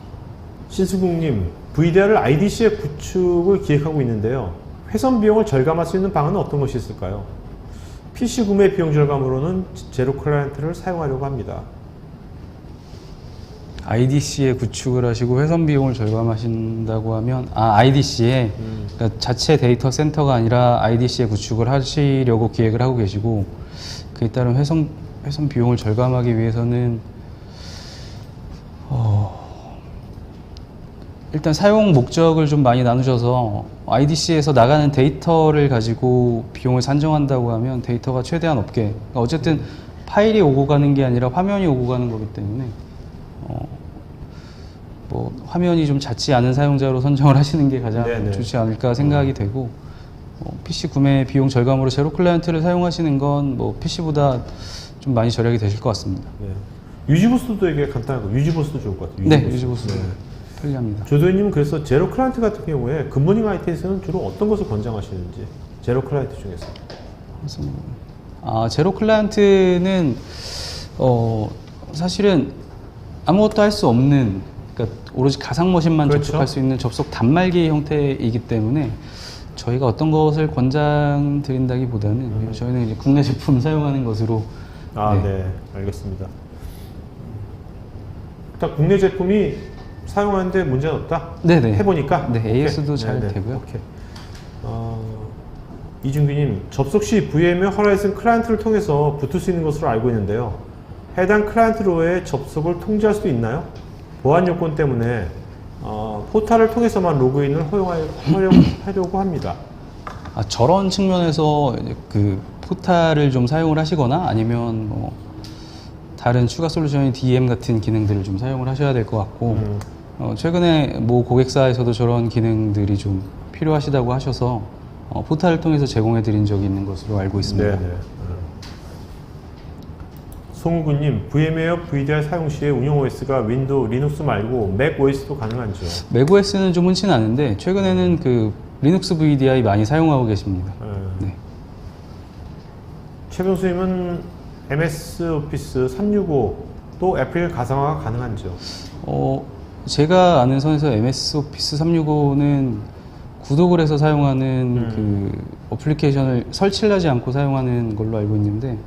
신수국님, VDR을 IDC의 구축을 기획하고 있는데요. 회선 비용을 절감할 수 있는 방안은 어떤 것이 있을까요? PC 구매 비용 절감으로는 제로 클라이언트를 사용하려고 합니다. IDC에 구축을 하시고 회선 비용을 절감하신다고 하면 IDC에 그러니까 자체 데이터 센터가 아니라 IDC에 구축을 하시려고 기획을 하고 계시고 그에 따른 회선 비용을 절감하기 위해서는 일단 사용 목적을 좀 많이 나누셔서 IDC에서 나가는 데이터를 가지고 비용을 산정한다고 하면 데이터가 최대한 없게 그러니까 어쨌든 파일이 오고 가는 게 아니라 화면이 오고 가는 거기 때문에 뭐 화면이 좀 잦지 않은 사용자로 선정을 하시는 게 가장 네네. 좋지 않을까 생각이 되고 PC 구매 비용 절감으로 제로 클라이언트를 사용하시는 건 뭐 PC보다 좀 많이 절약이 되실 것 같습니다. 네. 유지보스도 되게 간단하고 유지보스도 좋을 것 같아요. 네, 유지보스 편리합니다. 조도희님은 그래서 제로 클라이언트 같은 경우에 굿모닝 IT에서는 주로 어떤 것을 권장하시는지 제로 클라이언트 중에서. 그래서 제로 클라이언트는 사실은 아무것도 할 수 없는 그러니까 오로지 가상 머신만 그렇죠. 접속할 수 있는 접속 단말기 형태이기 때문에 저희가 어떤 것을 권장드린다기보다는 저희는 이제 국내 제품 사용하는 것으로 네, 알겠습니다. 일단 국내 제품이 사용하는데 문제는 없다? 네네. 해보니까? 네, 오케이. AS도 잘 네네. 되고요. 오케이. 이준규님, 접속 시 VMware 호라이즌 클라이언트를 통해서 붙을 수 있는 것으로 알고 있는데요. 해당 클라이언트로의 접속을 통제할 수도 있나요? 보안 요건 때문에 포탈을 통해서만 로그인을 허용하려고 합니다. 저런 측면에서 이제 그 포탈을 좀 사용을 하시거나 아니면 뭐 다른 추가 솔루션인 DM 같은 기능들을 좀 사용을 하셔야 될 것 같고 최근에 뭐 고객사에서도 저런 기능들이 좀 필요하시다고 하셔서 포탈을 통해서 제공해 드린 적이 있는 것으로 알고 있습니다. 네네. 송우구님, VMware VDR 사용 시에 운영 OS가 윈도우, 리눅스 말고 맥 OS도 가능한지요? 맥OS는 좀 흔치는 않은데 최근에는 그 리눅스 VDI 많이 사용하고 계십니다. 네. 최병수님은 MS 오피스 365또 애플 가상화가 가능한지요? 제가 아는 선에서 MS 오피스 365는 구독을 해서 사용하는 그 어플리케이션을 설치를 하지 않고 사용하는 걸로 알고 있는데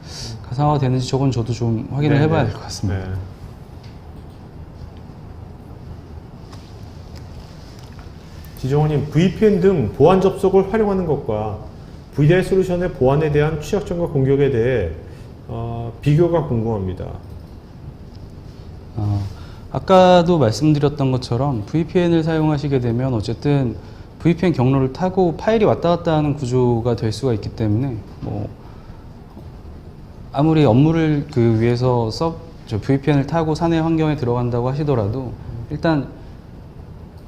가상화가 되는지 저건 저도 좀 확인을 해봐야 될 것 같습니다. 네. 지정원님, VPN 등 보안 접속을 활용하는 것과 VDI 솔루션의 보안에 대한 취약점과 공격에 대해 비교가 궁금합니다. 아까도 말씀드렸던 것처럼 VPN을 사용하시게 되면 어쨌든 VPN 경로를 타고 파일이 왔다 갔다 하는 구조가 될 수가 있기 때문에 뭐 아무리 업무를 위해서 VPN을 타고 사내 환경에 들어간다고 하시더라도 일단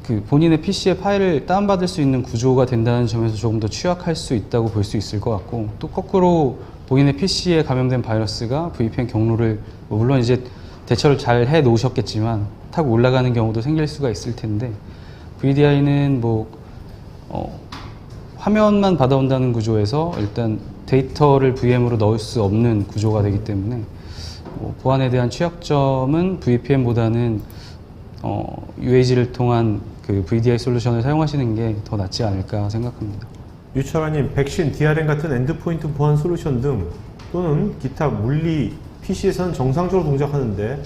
그 본인의 PC의 파일을 다운받을 수 있는 구조가 된다는 점에서 조금 더 취약할 수 있다고 볼 수 있을 것 같고, 또 거꾸로 본인의 PC에 감염된 바이러스가 VPN 경로를 물론 이제 대처를 잘 해 놓으셨겠지만 타고 올라가는 경우도 생길 수가 있을 텐데, VDI는 화면만 받아온다는 구조에서 일단 데이터를 VM으로 넣을 수 없는 구조가 되기 때문에 보안에 대한 취약점은 VPN보다는 UAG를 통한 그 VDI 솔루션을 사용하시는 게 더 낫지 않을까 생각합니다. 유철아님, 백신, DRM 같은 엔드포인트 보안 솔루션 등 또는 기타 물리 PC에서는 정상적으로 동작하는데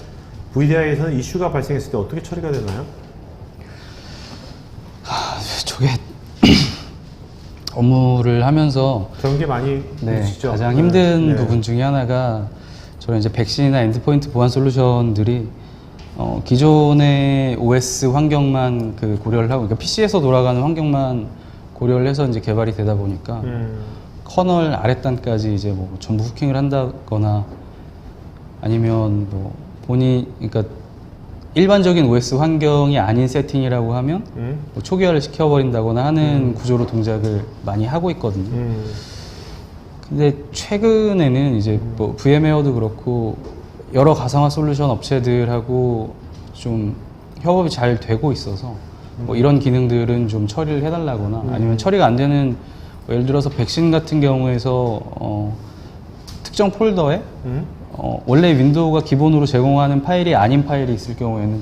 VDI에서는 이슈가 발생했을 때 어떻게 처리가 되나요? 저게 업무를 하면서 그런 게 많이 있으시죠? 가장 힘든 네. 부분 중에 하나가 저는 이제 백신이나 엔드포인트 보안 솔루션들이 기존의 OS 환경만 고려를 하고, 그러니까 PC에서 돌아가는 환경만 고려를 해서 이제 개발이 되다 보니까 커널 아랫단까지 이제 전부 후킹을 한다거나 아니면 그러니까 일반적인 OS 환경이 아닌 세팅이라고 하면 초기화를 시켜버린다거나 하는 구조로 동작을 많이 하고 있거든요. 근데 최근에는 이제 VM웨어도 그렇고 여러 가상화 솔루션 업체들하고 좀 협업이 잘 되고 있어서 이런 기능들은 좀 처리를 해달라거나 아니면 처리가 안 되는 예를 들어서 백신 같은 경우에서 특정 폴더에 원래 윈도우가 기본으로 제공하는 파일이 아닌 파일이 있을 경우에는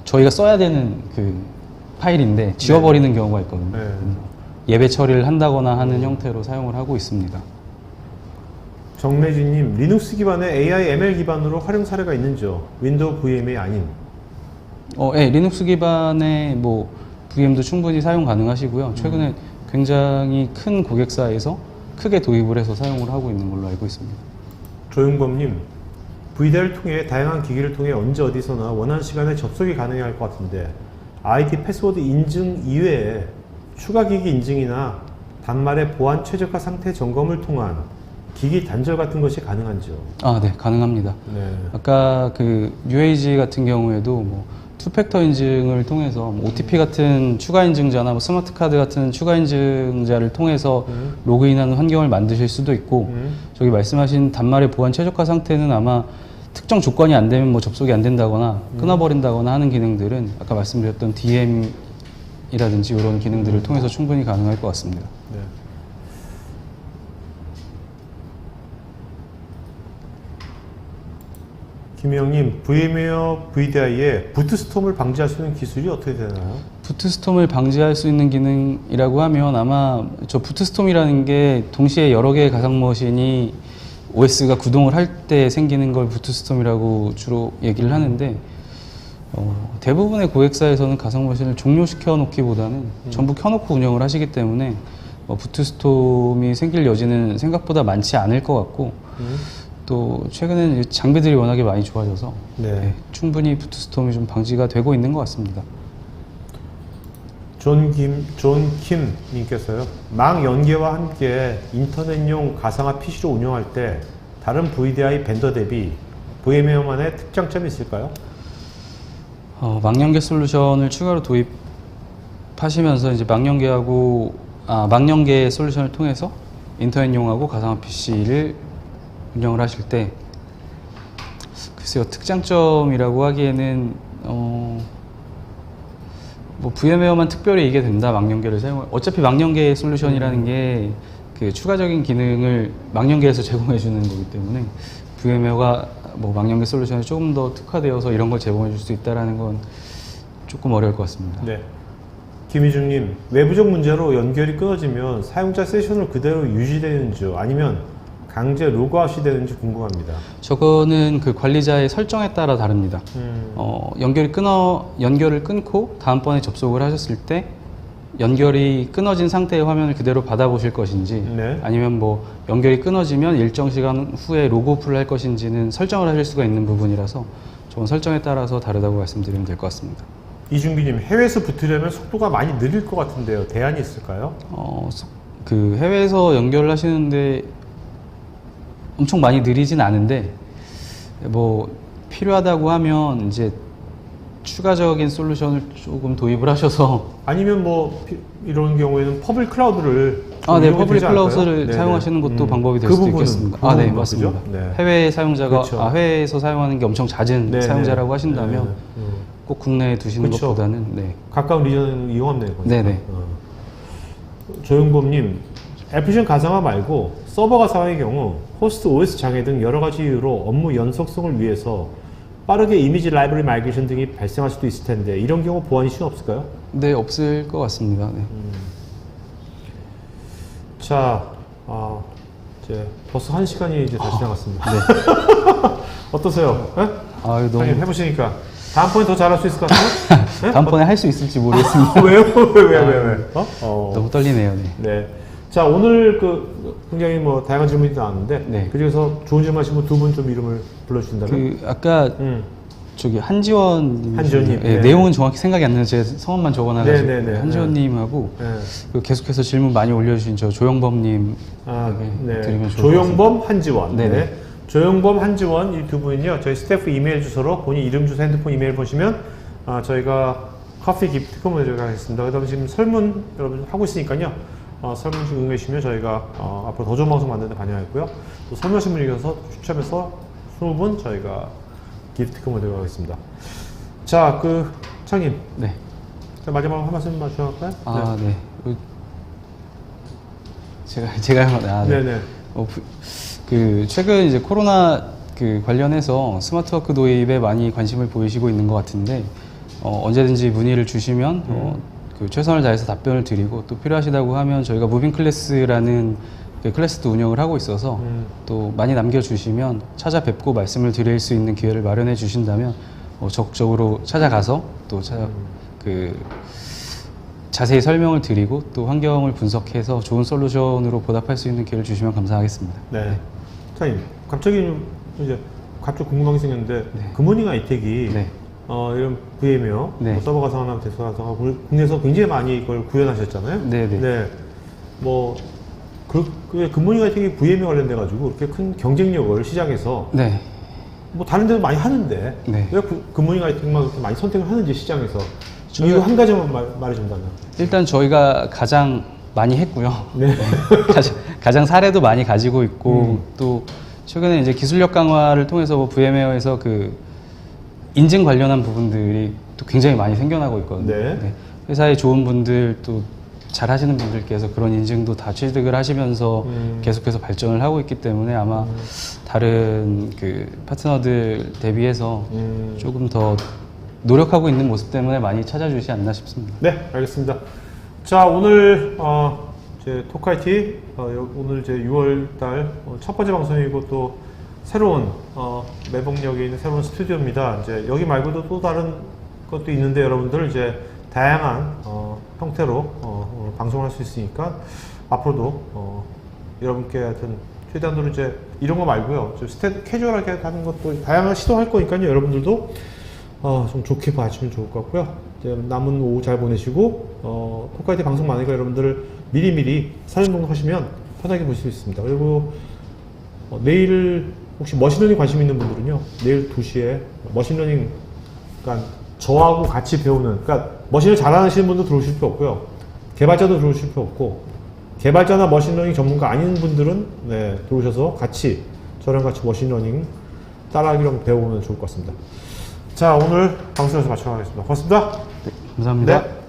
저희가 써야 되는 그 파일인데 지워버리는 경우가 있거든요. 네. 예배 처리를 한다거나 하는 형태로 사용을 하고 있습니다. 정래진님, 리눅스 기반의 AI ML 기반으로 활용 사례가 있는지요? 윈도우 VM이 아닌. 네, 리눅스 기반의 VM도 충분히 사용 가능하시고요. 최근에 굉장히 큰 고객사에서 크게 도입을 해서 사용을 하고 있는 걸로 알고 있습니다. 조용범님, VDI를 통해 다양한 기기를 통해 언제 어디서나 원하는 시간에 접속이 가능해야 할 것 같은데 ID 패스워드 인증 이외에 추가 기기 인증이나 단말의 보안 최적화 상태 점검을 통한 기기 단절 같은 것이 가능한지요? 네, 가능합니다. 네. 아까 그 UAG 같은 경우에도 투팩터 인증을 통해서 OTP 같은 추가 인증자나 스마트 카드 같은 추가 인증자를 통해서 로그인하는 환경을 만드실 수도 있고, 저기 말씀하신 단말의 보안 최적화 상태는 아마 특정 조건이 안 되면 접속이 안 된다거나 끊어버린다거나 하는 기능들은 아까 말씀드렸던 DM이라든지 이런 기능들을 통해서 충분히 가능할 것 같습니다. 네. 김영님, VM웨어 VDI에 부트스톰을 방지할 수 있는 기술이 어떻게 되나요? 부트스톰을 방지할 수 있는 기능이라고 하면 아마 저 부트스톰이라는 게 동시에 여러 개의 가상 머신이 OS가 구동을 할 때 생기는 걸 부트스톰이라고 주로 얘기를 하는데, 대부분의 고객사에서는 가상 머신을 종료시켜 놓기보다는 전부 켜놓고 운영을 하시기 때문에 부트스톰이 생길 여지는 생각보다 많지 않을 것 같고, 또 최근에는 장비들이 워낙에 많이 좋아져서 네. 충분히 부트스톰이 좀 방지가 되고 있는 것 같습니다. 존 킴 님께서요. 망 연계와 함께 인터넷용 가상화 PC로 운영할 때 다른 VDI 벤더 대비 VM웨어만의 특장점이 있을까요? 망연계 솔루션을 추가로 도입하시면서 이제 망연계 솔루션을 통해서 인터넷용하고 가상화 PC를 운영을 하실 때, 글쎄요, 특장점이라고 하기에는 VM웨어만 특별히 이게 된다, 망연계를 사용할. 어차피 망연계 솔루션이라는 게 그 추가적인 기능을 망연계에서 제공해 주는 거기 때문에 VM웨어가 망연계 솔루션에 조금 더 특화되어서 이런 걸 제공해 줄 수 있다라는 건 조금 어려울 것 같습니다. 네. 김희중님, 외부적 문제로 연결이 끊어지면 사용자 세션을 그대로 유지되는지요? 아니면 강제 로그아웃이 되는지 궁금합니다. 저거는 그 관리자의 설정에 따라 다릅니다. 연결을 끊고 다음번에 접속을 하셨을 때 연결이 끊어진 상태의 화면을 그대로 받아보실 것인지, 네. 아니면 연결이 끊어지면 일정 시간 후에 로그오프를 할 것인지는 설정을 하실 수가 있는 부분이라서 저건 설정에 따라서 다르다고 말씀드리면 될 것 같습니다. 이준기님, 해외에서 붙으려면 속도가 많이 느릴 것 같은데요. 대안이 있을까요? 그 해외에서 연결을 하시는데 엄청 많이 느리진 않은데 필요하다고 하면 이제 추가적인 솔루션을 조금 도입을 하셔서 아니면 뭐 이런 경우에는 퍼블릭 클라우드를 네, 이용이 퍼블릭 되지 않을까요? 클라우드를 네네. 사용하시는 것도 방법이 될 그 수도 부분은, 있겠습니다. 그 네, 부분은 맞습니다. 그죠? 네. 해외 사용자가 그렇죠. 해외에서 사용하는 게 엄청 잦은 네네. 사용자라고 하신다면 네. 꼭 국내에 두시는 그쵸. 것보다는 네. 가까운 리전을 이용하면 되는 거죠. 네네. 조용범님, 애플리케이션 가상화 말고 서버 가상화의 경우 호스트 OS 장애 등 여러 가지 이유로 업무 연속성을 위해서 빠르게 이미지 라이브러리 마이그레이션 등이 발생할 수도 있을 텐데 이런 경우 보완 이슈는 없을까요? 네, 없을 것 같습니다. 네. 자, 이제 벌써 1시간이 이제 다시 지나갔습니다. 네. 어떠세요? 네? 너무 형님 해보시니까 다음번에 더 잘할 수 있을 것 같아요? 네? 다음번에 할 수 있을지 모르겠습니다. 왜요? 왜? 너무 떨리네요. 네. 네. 자, 오늘 굉장히 뭐 다양한 질문이 나왔는데, 네. 그중에서 좋은 질문 하신 분 두 분 좀 이름을 불러주신다면? 아까 저기 한지원 한지원님. 예, 네. 내용은 정확히 생각이 안 나요. 제 성함만 적어놔가지고 네네네. 한지원님하고 네. 계속해서 질문 많이 올려주신 저 조영범님 네. 드리면 좋을 것 조영범, 한지원. 네네. 네. 조영범, 한지원 이 두 분은요, 저희 스태프 이메일 주소로 본인 이름, 주소, 핸드폰, 이메일 보시면 저희가 커피 기프트콘을 드리겠습니다. 그 다음에 지금 설문 여러분 하고 있으니까요. 설문 좀 응해 주시면 저희가 앞으로 더 좋은 방송 만드는 데 반영하고요. 또 설문하신 분이 계셔서 추첨해서 20분 저희가 기프트콘을 드리겠습니다. 자, 창님. 네. 자, 마지막으로 한 말씀 마주할까요? 네. 제가 네. 네네. 최근 이제 코로나 관련해서 스마트워크 도입에 많이 관심을 보이시고 있는 것 같은데 언제든지 문의를 주시면 최선을 다해서 답변을 드리고 또 필요하시다고 하면 저희가 무빙 클래스라는 클래스도 운영을 하고 있어서 또 많이 남겨주시면 찾아뵙고 말씀을 드릴 수 있는 기회를 마련해 주신다면 적극적으로 찾아가서 또 자세히 설명을 드리고 또 환경을 분석해서 좋은 솔루션으로 보답할 수 있는 기회를 주시면 감사하겠습니다. 네. 사장님, 갑자기 궁금한 게 생겼는데, 네. 굿모닝 아이텍이 네. 이런 VM이요, 네. 뭐 서버 가상화나 대수 가상화, 국내에서 굉장히 많이 이걸 구현하셨잖아요. 네네. 네. 굿모닝 아이텍이 VM에 관련돼가지고 그렇게 큰 경쟁력을 시장에서 네. 뭐 다른 데도 많이 하는데 네. 왜 굿모닝 아이텍만 그렇게 많이 선택을 하는지 시장에서 이유 한 가지만 말해준다면. 일단 저희가 가장 많이 했고요. 네. 가장 사례도 많이 가지고 있고 또 최근에 이제 기술력 강화를 통해서 VM웨어에서 인증 관련한 부분들이 또 굉장히 많이 생겨나고 있거든요. 네. 네. 회사에 좋은 분들 또 잘 하시는 분들께서 그런 인증도 다 취득을 하시면서 계속해서 발전을 하고 있기 때문에 아마 다른 파트너들 대비해서 조금 더 노력하고 있는 모습 때문에 많이 찾아주시지 않나 싶습니다. 네, 알겠습니다. 자, 오늘 제 토크IT 오늘 이제 6월달 첫 번째 방송이고 또 새로운 매봉역에 있는 새로운 스튜디오입니다. 이제 여기 말고도 또 다른 것도 있는데 여러분들 이제 다양한 형태로 방송을 할 수 있으니까 앞으로도 여러분께 하여튼 최대한으로 이제 이런 거 말고요, 좀 캐주얼하게 하는 것도 다양한 시도할 거니까요. 여러분들도 좀 좋게 봐주시면 좋을 것 같고요. 이제 남은 오후 잘 보내시고 토크아이티 방송 많으니까 여러분들 미리미리 사전 등록하시면 편하게 보실 수 있습니다. 그리고 내일 혹시 머신러닝 관심 있는 분들은요, 내일 2시에 머신러닝, 그러니까 저하고 같이 배우는, 그러니까 머신을 잘하시는 분도 들어오실 필요 없고요, 개발자도 들어오실 필요 없고, 개발자나 머신러닝 전문가 아닌 분들은 들어오셔서 같이 저랑 같이 머신러닝 따라하기로 배워보면 좋을 것 같습니다. 자, 오늘 방송에서 마치도록 하겠습니다. 고맙습니다. 네, 감사합니다. 네.